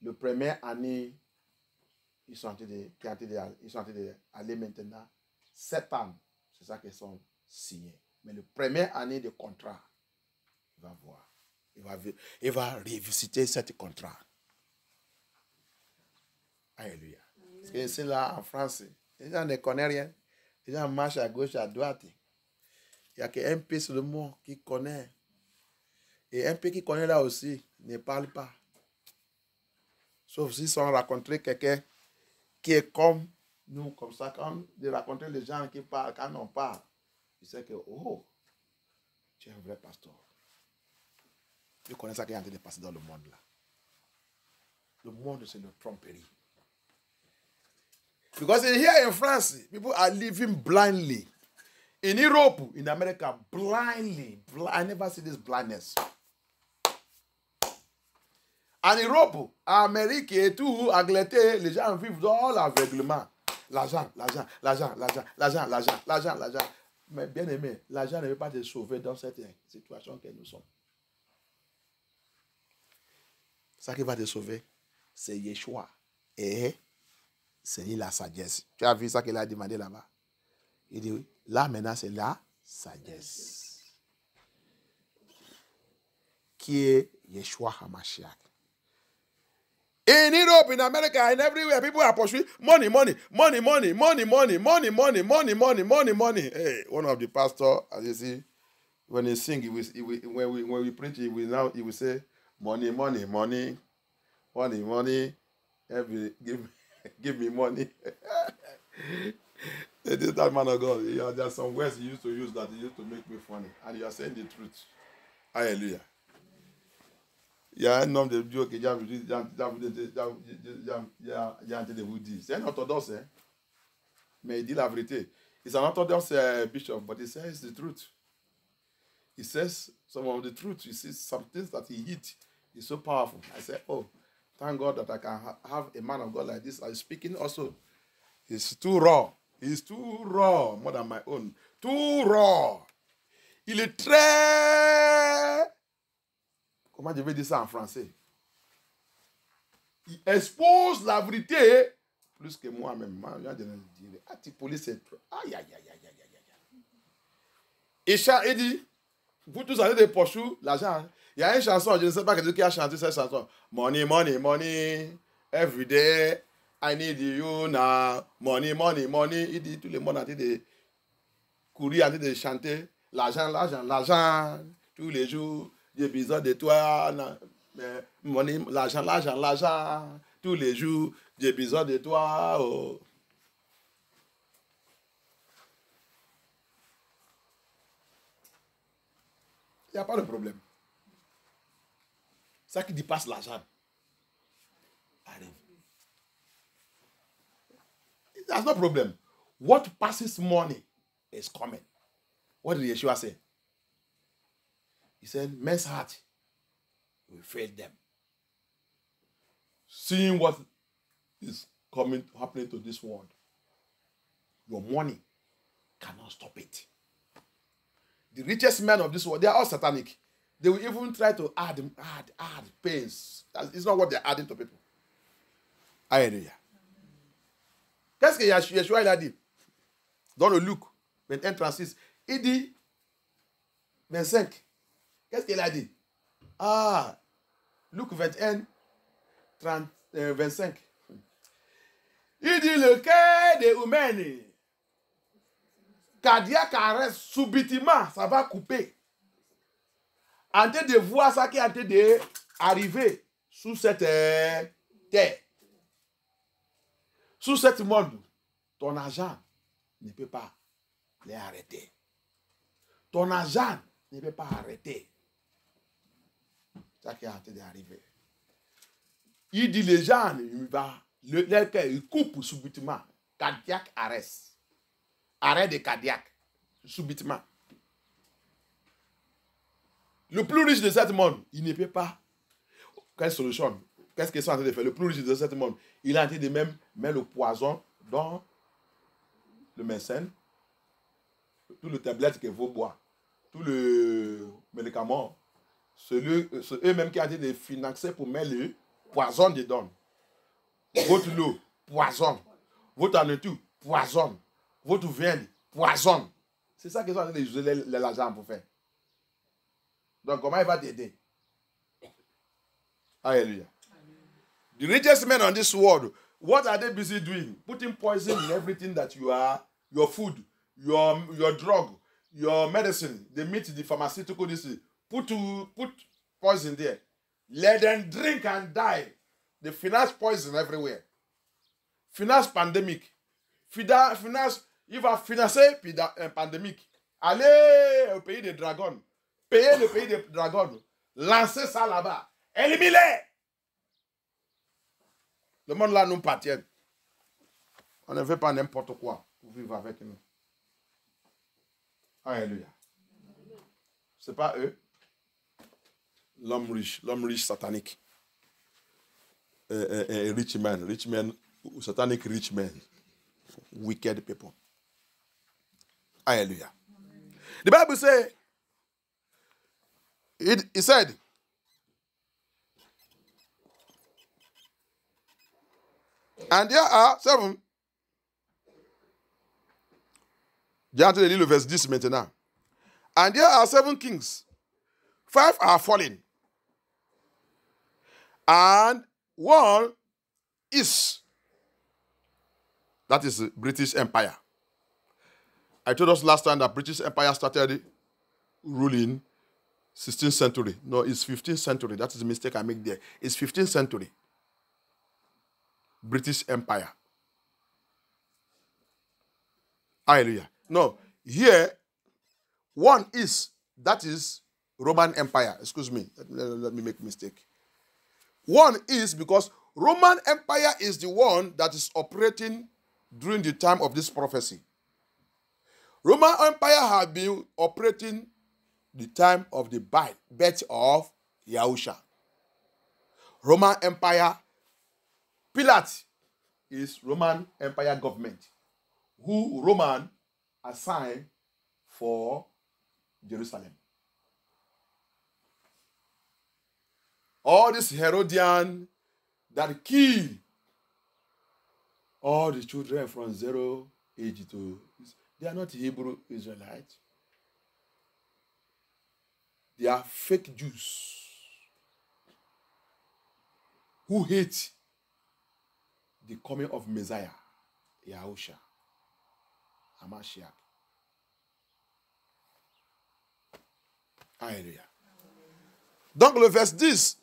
[SPEAKER 1] Le premier année, ils sont en train d'aller maintenant 7 ans. C'est ça qu'ils sont signés. Mais le premier année de contrat, il va voir. Il va revisiter ce contrat. Alléluia. Parce que c'est là en France, les gens ne connaissent rien. Les gens marchent à gauche, à droite. Il n'y a qu'un peu sur le monde qui connaît. Et un peu qui connaît là aussi ne parle pas. Sauf s'ils ont rencontré quelqu'un qui est comme nous, comme ça, quand de rencontrer les gens qui parlent, quand on parle, ils savent que, oh, tu es un vrai pasteur. Je connais ça qui est en train de passer dans le monde là. Le monde, c'est une tromperie. Because here in France, people are living blindly. In Europe, in America, blindly. I never see this blindness. En Europe, en Amérique et tout, en Angleterre, les gens vivent dans l'aveuglement. L'argent. Mais bien aimé, l'argent ne veut pas te sauver dans cette situation que nous sommes. Ça qui va te sauver, c'est Yeshua. Et c'est la sagesse. Tu as vu ça qu'il a demandé là-bas? Il dit oui. Là maintenant, c'est la sagesse. Qui est Yeshua HaMashiach. In Europe, in America, and everywhere, people are pursuing money. Hey, one of the pastors, as you see, when he sing, when we preach, he will say, money. Give me money. That man of God, there's some words he used to use that he used to make me funny. And you are saying the truth. Hallelujah. Il y a un homme de Dieu qui a dit, c'est un orthodoxe, hein? Mais il dit la vérité. He's an orthodox bishop, but he says the truth. He says some of the truth. He says some things that he eats is so powerful. I said, oh, thank God that I can have a man of God like this. I'm speaking also. He's too raw. He's too raw, more than my own. Too raw. Il est très... Comment je vais dire ça en français? Il expose la vérité plus que moi-même. Ah, tu police, c'est trop. Aïe. Et il dit, vous tous allez des pochous, l'argent. Il y a une chanson, je ne sais pas qui a chanté cette chanson. Money, every day, I need you now. Money. Il dit, tout le monde a dit de courir, a dit de chanter. L'argent, tous les jours. J'ai besoin de toi, l'argent, tous les jours, j'ai besoin de toi. Oh. Il n'y a pas de problème. Ça qui dépasse l'argent arrive. There's no problem. What passes money is coming. What did Yeshua say? He said, men's heart will fail them. Seeing what is happening to this world, your money cannot stop it. The richest men of this world, they are all satanic. They will even try to add pains. It's not what they're adding to people. Alléluia. Qu'est-ce que Yeshua il a dit? Dans le Luc 21, 36, il dit 25. Qu'est-ce qu'il a dit? Ah, Luc 21, 25. Il dit le cœur des humains, cardiaque arrête subitement, ça va couper. En train de voir ça qui est en train d'arriver sous cette terre. Sous ce monde, ton argent ne peut pas les arrêter. Ton argent ne peut pas arrêter. ça qui est en train d'arriver. Il dit les gens, leur cœur, il coupe subitement. Cardiaque arrêt. Arrêt de cardiaque. Subitement. Le plus riche de ce monde, il ne peut pas. Quelle solution? Qu'est-ce qu'ils sont en train de faire? Le plus riche de ce monde, il est en train de même mettre le poison dans le médecin, tout le tablette qu'il faut boire, tout le médicament, c'est eux-mêmes qui ont été de financer pour mettre le poison dedans. Votre lot, poison. Votre nourriture, poison. Votre viande, poison. C'est ça qu'ils sont en train d'utiliser l'argent pour faire. Donc, comment il va t'aider? Hallelujah. The richest men on this world, what are they busy doing? Putting poison in everything that you are, your food, your drug, your medicine, the meat, the pharmaceutical, this. Put poison there. Let them drink and die. They finance poison everywhere. Finance pandemic. Finance, il va financer un pandémique. Allez au pays des dragons. Payez le pays des dragons. Lancez ça là-bas. Éliminez. Le monde là nous appartient. On ne fait pas n'importe quoi pour vivre avec nous. Alléluia. C'est pas eux. L'homme riche satanique. Rich man, satanic rich men. Wicked people. Hallelujah. The Bible says, it said, and there are 7. J'ai entendu lire le verset 10 maintenant. And there are 7 kings. 5 are fallen. And 1 is. That is the British Empire. I told us last time that British Empire started ruling 16th century. No, it's 15th century. That is the mistake I make there. It's 15th century. British Empire. Hallelujah. No, here, 1 is, that is Roman Empire. Excuse me. Let me make a mistake. 1 is because Roman Empire is the one that is operating during the time of this prophecy. Roman Empire had been operating the time of the birth of Yahusha. Roman Empire, Pilate is Roman Empire government, who Roman assigned for Jerusalem. All this Herodian that kill all the children from 0 age to, they are not Hebrew Israelites. They are fake Jews who hate the coming of Messiah, Yahusha, Hamashiach. Alléluia. Donc le verset 10,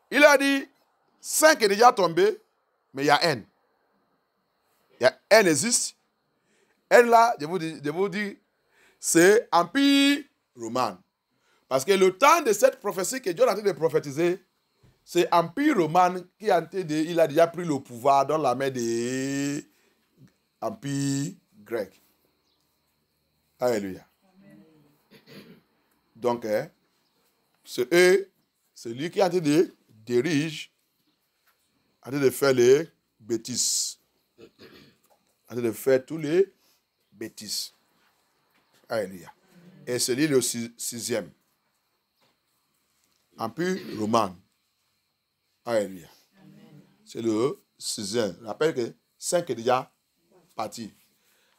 [SPEAKER 1] il a dit, 5 est déjà tombé, mais il y a N. Il y a N existe. N là, je vous dis, c'est Empire romain. Parce que le temps de cette prophétie que Dieu est en train de prophétiser, c'est Empire romain qui a il a déjà pris le pouvoir dans la main de Empire grec. Alléluia. Amen. Donc, c'est eux, c'est lui qui a été de diriger, a été de faire les bêtises. A été de faire tous les bêtises. Alléluia. Et c'est lui le 6e. Empire romain. Alléluia. C'est le 6e. Je rappelle que 5 est déjà parti.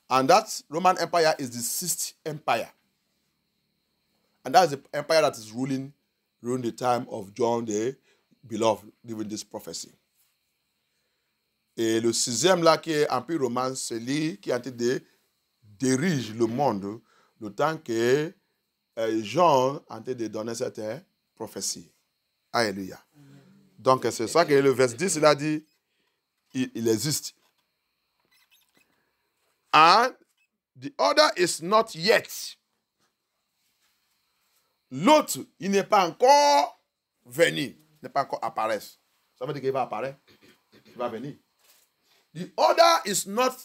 [SPEAKER 1] And that Roman Empire is the 6th empire. And that's the empire that is ruling during the time of John the Beloved, during this prophecy. Et le 6e là, qui est Empire romain, c'est lui qui a été de diriger le monde le temps que Jean a été de donner cette prophétie. Alléluia. Donc, c'est ça que le verset 10, il a dit, il existe. And the other is not yet. L'autre, il n'est pas encore venir. Il n'est pas encore apparaître. Ça veut dire qu'il va apparaître. Il va venir. The order is not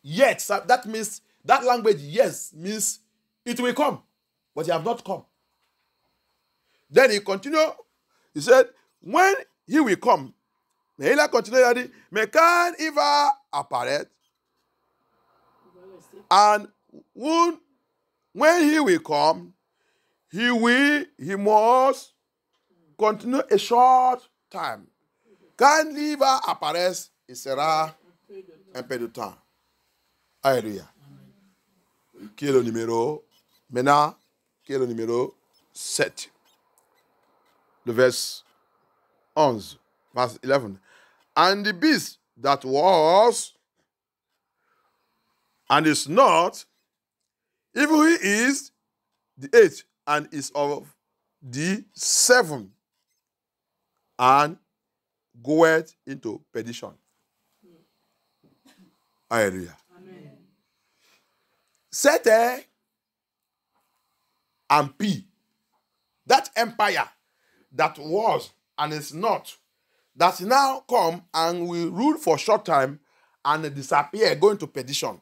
[SPEAKER 1] yet. So that means, that language, yes, means it will come. But it have not come. Then he continued. He said, when he will come, mais il a continué, il a dit, mais quand il va apparaître, and when he will come, he must continue a short time. Quand il va apparaître, il sera un peu de temps. Alléluia. Qui est le numéro? Maintenant, qui est le numéro 7? Le verse 11. Verse 11. And the beast that was and is not, even he is the 8th and is of the 7th, and goeth into perdition. Hallelujah.
[SPEAKER 2] Amen.
[SPEAKER 1] C'était empire. That empire that was and is not, that now come and will rule for a short time and disappear, go into perdition.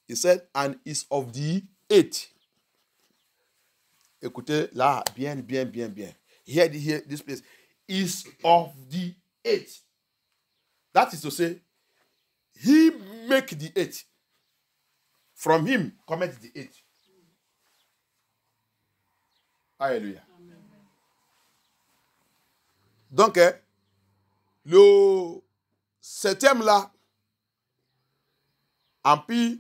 [SPEAKER 1] He said, and is of the 8th. Écoutez là, bien. Hear this place. Is of the 8th. That is to say, he make the 8th. From him cometh the 8th. Alléluia. Donc, le 7e là, Empire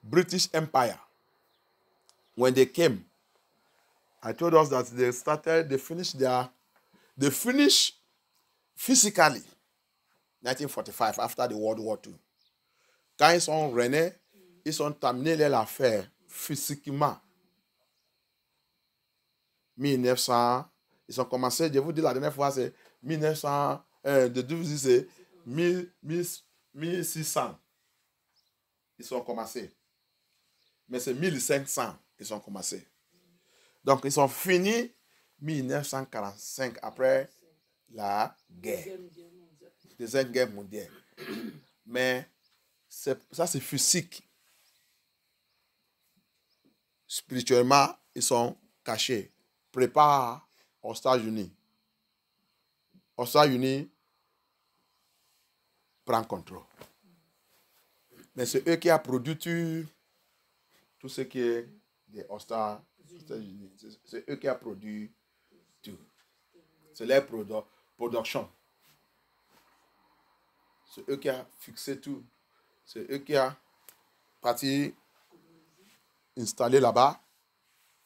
[SPEAKER 1] British Empire, when they came, I told us that they finished physically 1945 after the World War II. Quand ils sont renés, ils ont terminé l'affaire physiquement. 1900, ils ont commencé, je vous dis la dernière fois, c'est 1900, c'est 1600. Ils ont commencé. Mais c'est 1500, ils ont commencé. Donc, ils ont fini 1945, après la guerre. Deuxième guerre mondiale. Mais ça, c'est physique. Spirituellement, ils sont cachés. Prépare aux États-Unis. Aux États-Unis, prend contrôle. Mais c'est eux qui ont produit tout ce qui est des États-Unis. C'est eux qui ont produit tout. C'est leur production. C'est eux qui ont fixé tout. C'est eux qui ont parti installer là-bas.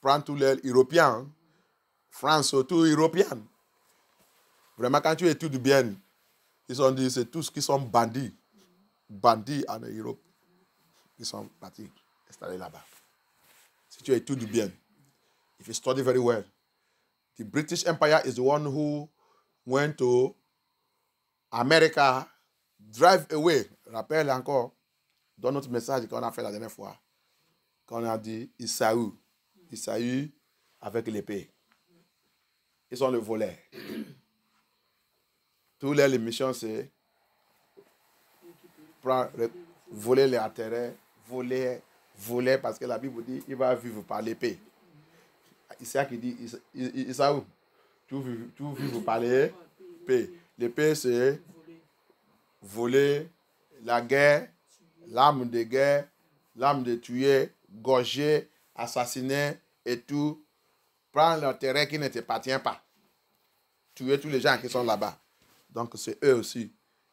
[SPEAKER 1] Prendre tous les Européens. France, surtout Européenne. Vraiment, quand tu étudies bien, ils ont dit c'est tous qui sont bandits. Bandits en Europe. Ils sont partis installés là-bas. Si tu étudies bien, if you study very well, the British Empire is the one who went to America, drive away. Rappelle encore, dans notre message qu'on a fait la dernière fois, qu'on a dit Isaïe avec l'épée. Ils sont le voleur. Toutes les missions, c'est voler les intérêts, voler parce que la Bible dit il va vivre par l'épée. Isaac qui dit Isaïe, tu vivre par l'épée. L'épée, c'est voler, la guerre, l'arme de guerre, l'arme de tuer, gorger, assassiner et tout. Prendre le terrain qui ne t'appartient pas. Tuer tous les gens qui sont là-bas. Donc, c'est eux aussi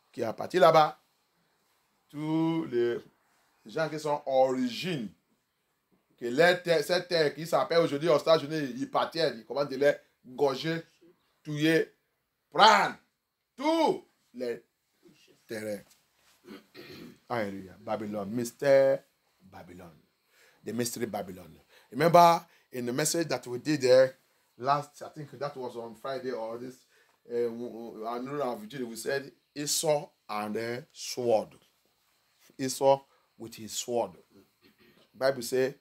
[SPEAKER 1] qui sont partis là-bas. Tous les gens qui sont origines, que cette terre qui s'appelle aujourd'hui aux États-Unis, ils partaient, ils commencent de les gorger, tuer, prendre tous les terrains. Alléluia. Babylon, Mr. Babylon. The mystery Babylon. Remember, in the message that we did there last, I think that was on Friday or this, we said Esau and the sword. Esau with his sword. Bible says,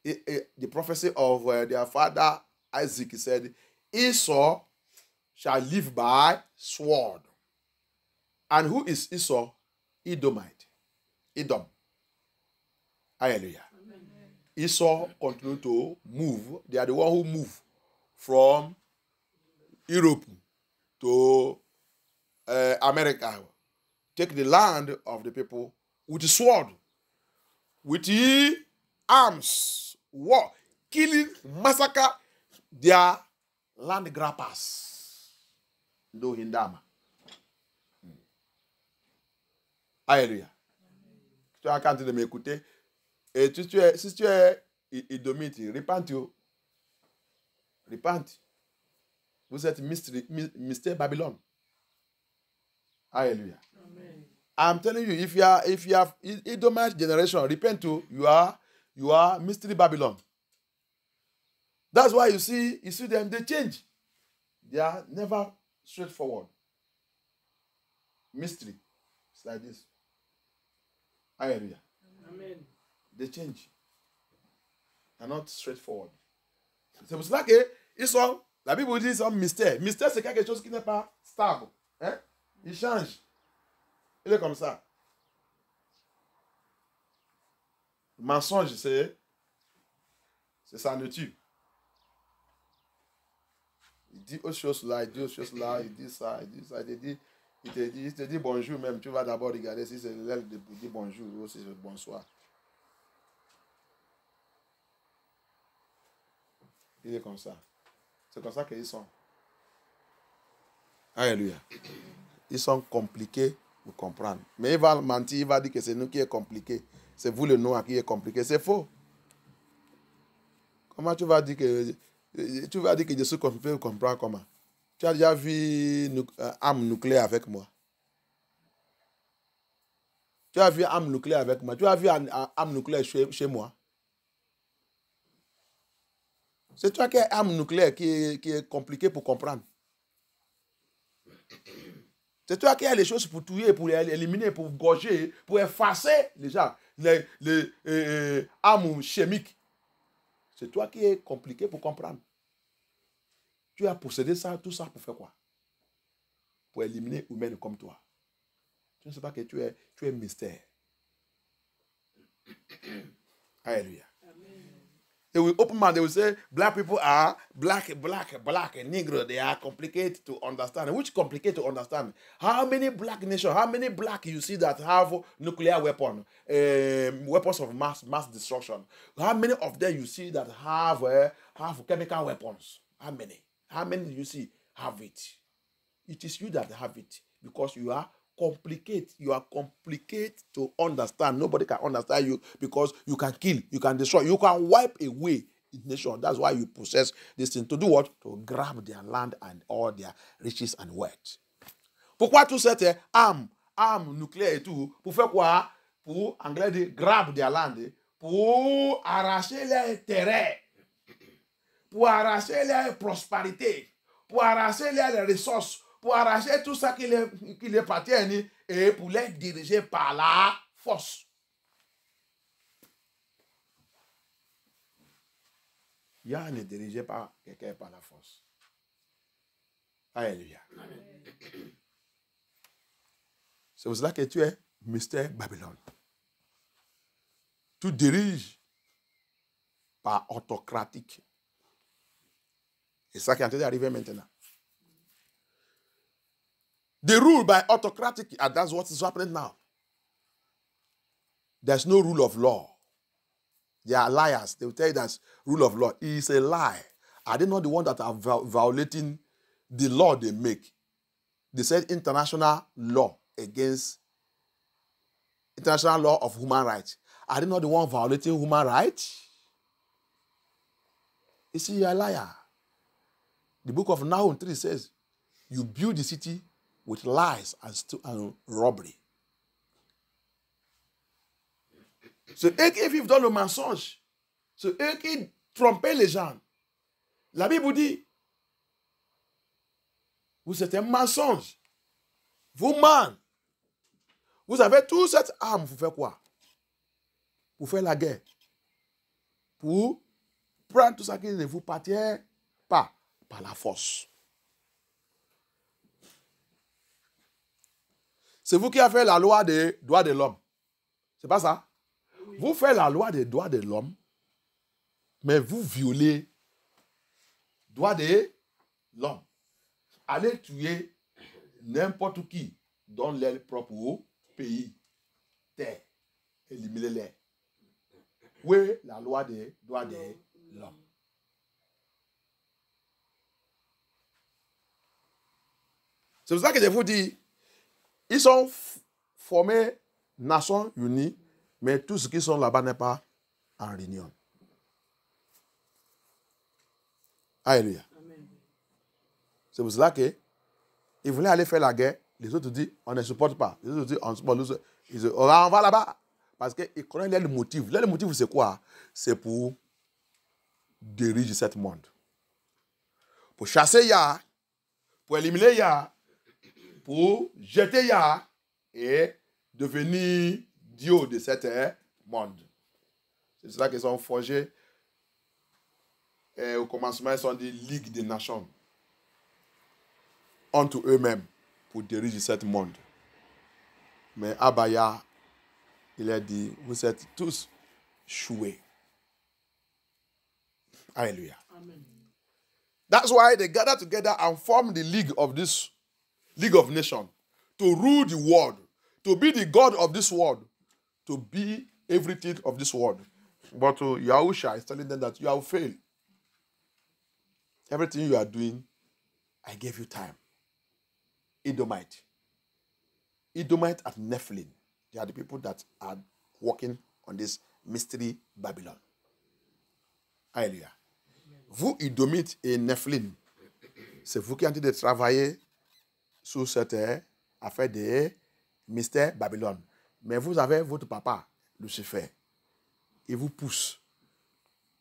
[SPEAKER 1] the prophecy of their father Isaac said, Esau shall live by sword. And who is Esau? Edomite. Edom. Hallelujah. Amen. Esau continued to move. They are the one who move from Europe to America. Take the land of the people with the sword, with the arms, war, killing, massacre their land grabbers. Do hindama. Alléluia. Tu as quand de m'écouter et si tu es idomite, repente. Repente. Vous êtes Mr. Babylon. Hallelujah. Amen. I'm telling you, if you have Edomite generation, repent to you are Mystery Babylon. That's why you see them, they change. They are never straightforward. Mystery. It's like this. Hallelujah. Amen. They change. They're not straightforward. C'est pour cela que ils sont, la Bible dit, ils sont mystères. Mystère, c'est quelque chose qui n'est pas stable. Hein? Il change. Il est comme ça. Le mensonge, c'est sa nature. Il dit autre chose là, il dit autre chose là, il dit ça, il dit ça, il te dit bonjour même. Tu vas d'abord regarder si c'est l'aile de dire bonjour ou si c'est bonsoir. Il est comme ça. C'est comme ça qu'ils sont. Alléluia. Ils sont compliqués pour comprendre. Mais il va mentir, il va dire que c'est nous qui est compliqué. C'est vous le noir qui est compliqué. C'est faux. Comment tu vas dire que je suis compliqué pour comprendre comment? Tu as déjà vu arme nucléaire avec moi? Tu as vu arme nucléaire avec moi? Tu as vu arme nucléaire chez moi? C'est toi qui as arme nucléaire qui est compliqué pour comprendre. C'est toi qui as les choses pour tuer, pour éliminer, pour gorger, pour effacer les gens, les armes chimiques. C'est toi qui est compliqué pour comprendre. Tu as possédé ça, tout ça pour faire quoi? Pour éliminer humains comme toi. Tu ne sais pas que tu es mystère. Alléluia. They will open mouth, they will say, black people are black, Negro, they are complicated to understand. Which complicated to understand? How many black nations, how many black you see that have nuclear weapons, weapons of mass destruction? How many of them you see that have chemical weapons? How many? How many do you see have it? It is you that have it because you are complicated. You are complicated to understand. Nobody can understand you because you can kill, you can destroy, you can wipe away a nation. That's why you possess this thing. To do what? To grab their land and all their riches and wealth. Pourquoi tout cette arme nucléaire et tout? Pour faire quoi? Pour, anglais dit, grab their land. Pour arracher les terrains. Pour arracher les prospérités. Pour arracher les ressources. Pour arracher tout ça qui les appartient et pour les diriger par la force. Yah ne dirige pas quelqu'un par la force. Alléluia. C'est pour cela que tu es Mystère Babylone. Tu diriges par autocratique. C'est ça qui est en train d'arriver maintenant. They rule by autocratic, and that's what is happening now. There's no rule of law. They are liars. They will tell you that rule of law is a lie. Are they not the ones that are violating the law they make? They said international law against international law of human rights. Are they not the ones violating human rights? You see, you're a liar. The book of Nahum 3 says, you build the city with lies and robbery. C'est eux qui vivent dans le mensonge. C'est eux qui trompent les gens. La Bible dit, vous êtes un mensonge. Vous man. Vous avez toute cette arme pour faire quoi? Pour faire la guerre. pour prendre tout ça qui ne vous appartient pas par la force. C'est vous qui avez fait la loi des droits de l'homme. C'est pas ça? Oui. Vous faites la loi des droits de l'homme, mais vous violez les droits de l'homme. Allez tuer n'importe qui dans leur propre pays, terre, éliminez-les. Oui, la loi des droits de l'homme. C'est pour ça que je vous dis, ils sont formés Nations Unies, mais tous ceux qui sont là-bas n'est pas en réunion. Alléluia. C'est pour cela qu'ils voulaient aller faire la guerre. Les autres disent, on ne supporte pas. Les autres disent, on supporte. Ils disent, on va là-bas. Parce qu'ils connaissent le motif. Le motif, c'est quoi? C'est pour diriger ce monde. Pour chasser Yah, pour éliminer Yah, pour jeter Yah et devenir Dieu de ce monde. C'est cela qu'ils ont forgé. Et au commencement, ils sont des ligues des nations entre eux-mêmes pour diriger ce monde. Mais Abaya, il a dit, vous êtes tous choués. Alléluia. Amen. That's why they gather together and form the league of this League of Nations to rule the world, to be the God of this world, to be everything of this world. But Yahusha is telling them that you have failed. Everything you are doing, I gave you time. Edomite and Nephilim, they are the people that are working on this mystery Babylon. Alléluia. Vous, Edomite et Nephilim, c'est vous qui êtes en train de travailler sur cette affaire de mystère Babylone. Mais vous avez votre papa, Lucifer. Il vous pousse.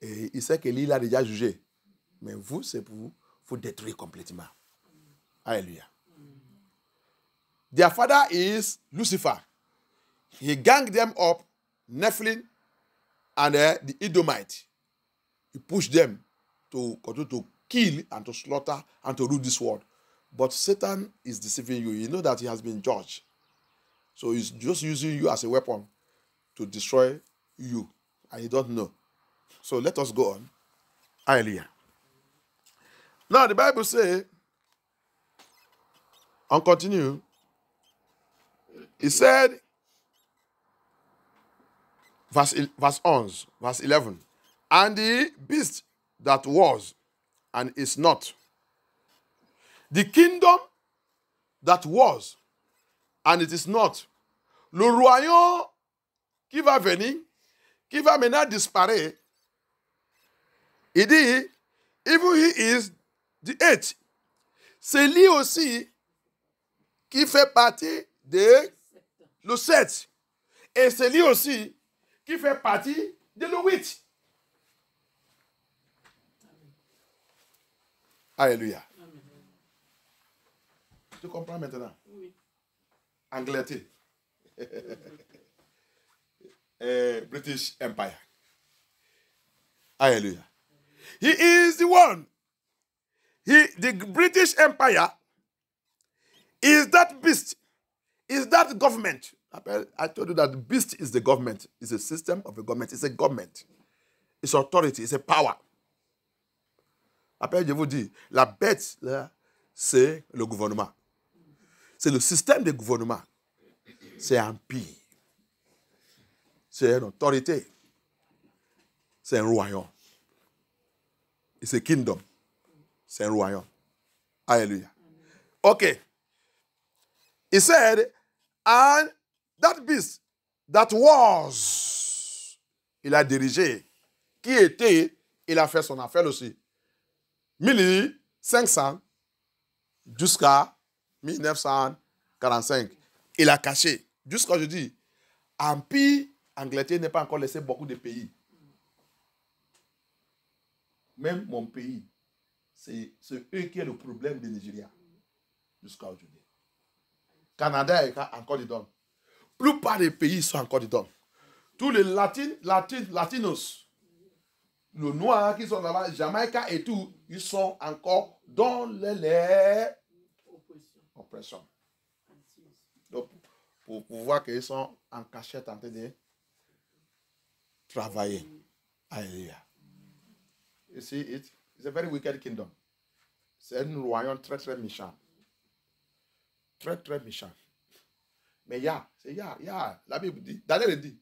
[SPEAKER 1] Et il sait que lui, il a déjà jugé. Mais vous, c'est pour vous détruire complètement. Alléluia. Their father is Lucifer. He ganged them up, Nephilim and the Edomite. He pushed them to continue to kill and to slaughter and to rule this world. But Satan is deceiving you. You know that he has been judged. So he's just using you as a weapon to destroy you. And you don't know. So let us go on. Hallelujah. Now the Bible says, on continue, it said, verse 11, and the beast that was and is not, the kingdom that was and it is not, le royaume qui va venir, qui va maintenant disparaître, il dit, even he is the eighth. C'est lui aussi qui fait partie de le 7. Et c'est lui aussi qui fait partie de le 8. Alléluia. Amen. Tu comprends maintenant? Oui. Angleterre. British Empire. Alléluia. He is the one. The British Empire is that beast, is that government. I told you that the beast is the government. It's a system of a government. It's a government. It's authority. It's a power. Après, je vous dis, la bête, là, c'est le gouvernement. C'est le système de gouvernement. C'est un empire. C'est une autorité. C'est un royaume. It's a kingdom. C'est un royaume. Hallelujah. Okay. He said, and that beast that was, il a dirigé, qui était, il a fait son affaire aussi. 1500 jusqu'à 1945. Il a caché. Jusqu'à aujourd'hui, Empire Angleterre n'a pas encore laissé beaucoup de pays. Même mon pays, c'est eux qui ont le problème du Nigeria. Jusqu'à aujourd'hui. Canada est encore dedans. Plupart des pays sont encore dedans. Tous les latinos, le noir qui sont là-bas, Jamaïque et tout, ils sont encore dans les oppressions. Donc, pour voir qu'ils sont en cachette en train de travailler. Alléluia. You see it? It's a very wicked kingdom. C'est un royaume très très méchant. Très très méchant. Mais il y a, la Bible dit, Daniel dit,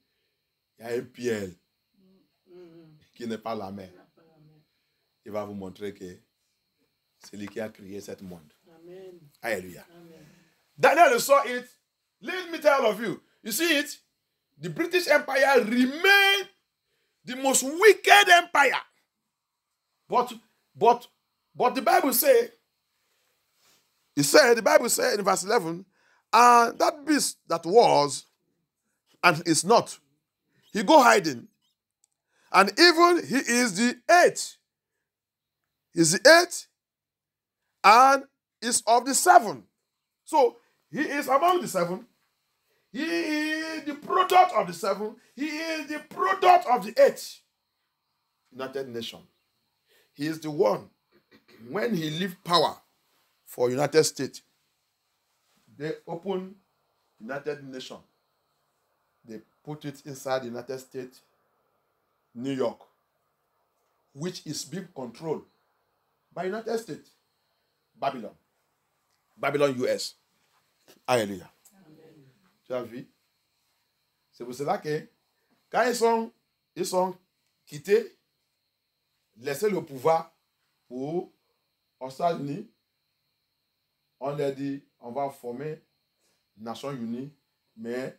[SPEAKER 1] il y a un Pierre qui n'est pas la mer. Il va vous montrer que c'est lui qui a créé ce monde.
[SPEAKER 2] Amen.
[SPEAKER 1] Alléluia.
[SPEAKER 2] Amen.
[SPEAKER 1] Daniel saw it. Let me tell of you. You see it? The British Empire remained the most wicked empire. But the Bible says, the Bible said in verse 11, and that beast that was and is not, he go hiding. And even he is the eighth. He's the eighth and is of the seven. So he is among the seven. He is the product of the seven. He is the product of the eighth. United Nations. He is the one, when he leave power for United States, they open United Nations. They put it inside the United States, New York, which is being controlled by United States, Babylon, US. Alléluia. Tu as vu? C'est pour cela que quand ils sont quittés, laissés le pouvoir pour aux États-Unis, on leur dit, on va former Nations Unies, mais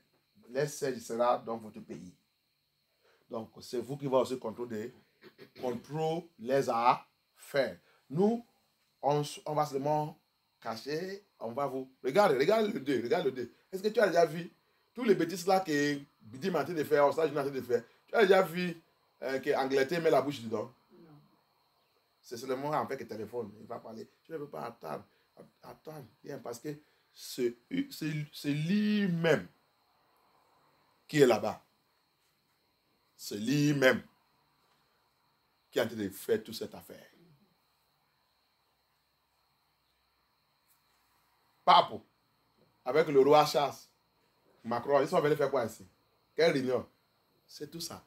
[SPEAKER 1] les sièges sera dans votre pays. Donc, c'est vous qui va aussi contrôler les affaires. Nous, on va seulement cacher, on va vous... Regarde le 2. Est-ce que tu as déjà vu tous les bêtises là que Bidi m'a de faire, ça je de faire? Tu as déjà vu que Angleterre met la bouche dedans? Non. C'est seulement avec le téléphone, il va parler. Tu ne peux pas attendre. Attends, bien, parce que c'est lui-même qui est là-bas. C'est lui-même qui est en train de faire toute cette affaire. Pape, avec le roi Charles, Macron, ils sont venus faire quoi ici? Quelle réunion? C'est tout ça.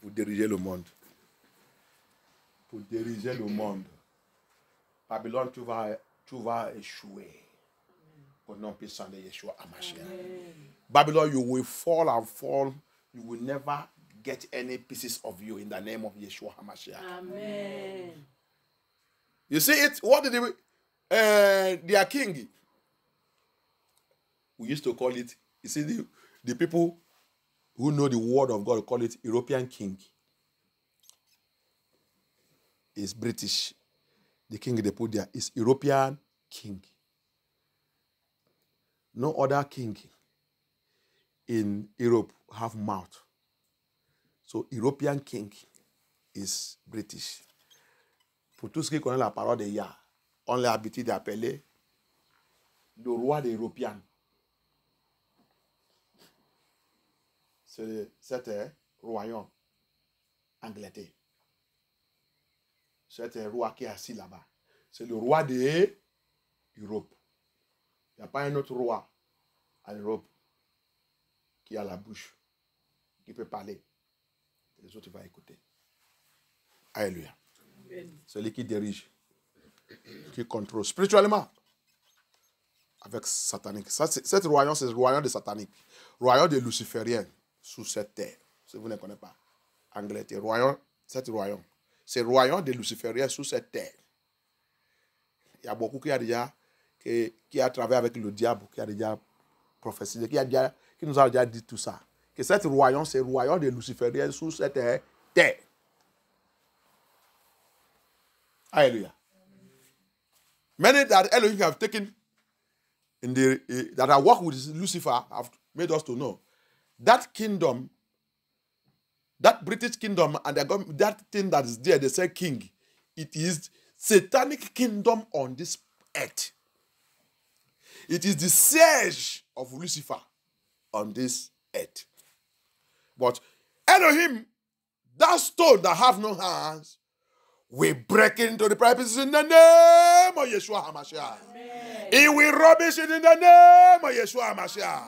[SPEAKER 1] Pour diriger le monde. Pour diriger le monde. Babylone, tu vas échouer. Au nom puissant de Yeshua HaMashiach. Babylon, you will fall and fall. You will never get any pieces of you in the name of Yeshua HaMashiach.
[SPEAKER 2] Amen.
[SPEAKER 1] You see it? What did their king? We used to call it, you see, the people who know the word of God call it European king. It's British. The king they put there is European king. No other king in Europe have mouth. So European king is British. Pour tous ceux qui connaissent la parole de Yah, on l'a l'habitude d'appeler le roi des Européens. C'était royaume Angleterre. C'est un roi qui est assis là-bas. C'est le roi de l'Europe. Il n'y a pas un autre roi en Europe qui a la bouche, qui peut parler. Les autres vont écouter. Alléluia. C'est lui qui dirige, qui contrôle spirituellement avec satanique. Cette royaume, c'est le royaume de satanique. Royaume de luciférien sous cette terre. Si vous ne connaissez pas. Angleterre, c'est le royaume de luciférien sous cette terre. Il y a beaucoup qui a travaillé avec le diable, qui a déjà prophétisé, qui nous a déjà dit tout ça. Que cette royaume, c'est le royaume de luciférien sous cette terre. Hallelujah. Many that Elohim have taken that have worked with Lucifer have made us to know that kingdom, that British kingdom, and that thing that is there, they say king, it is satanic kingdom on this earth. It is the siege of Lucifer on this earth. But Elohim, that stone that have no hands, we break into the pieces in the name of Yeshua HaMashiach. He will rubbish it in the name of Yeshua HaMashiach.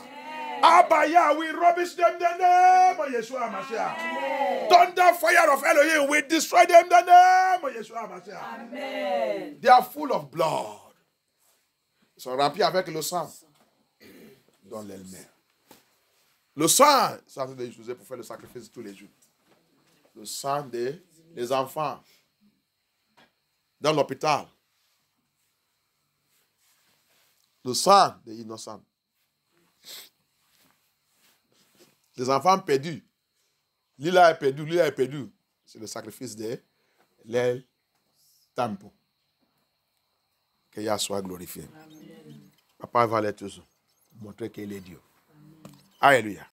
[SPEAKER 1] Abaya, we rubbish them in the name of Yeshua HaMashiach. Thunder fire of Elohim, we destroy them in the name of Yeshua HaMashiach.
[SPEAKER 2] Amen.
[SPEAKER 1] They are full of blood. Ils sont remplis avec le sang dans l'elle-même. Le sang, ça c'est utilisé pour faire le sacrifice tous les jours. Le sang des enfants dans l'hôpital. Le sang des innocents. Les enfants perdus. Lila est perdu, Lila est perdu. C'est le sacrifice de l'aile tampo. Que Yah soit glorifié. Amen. Papa va aller tous montrer qu'il est Dieu. Alléluia.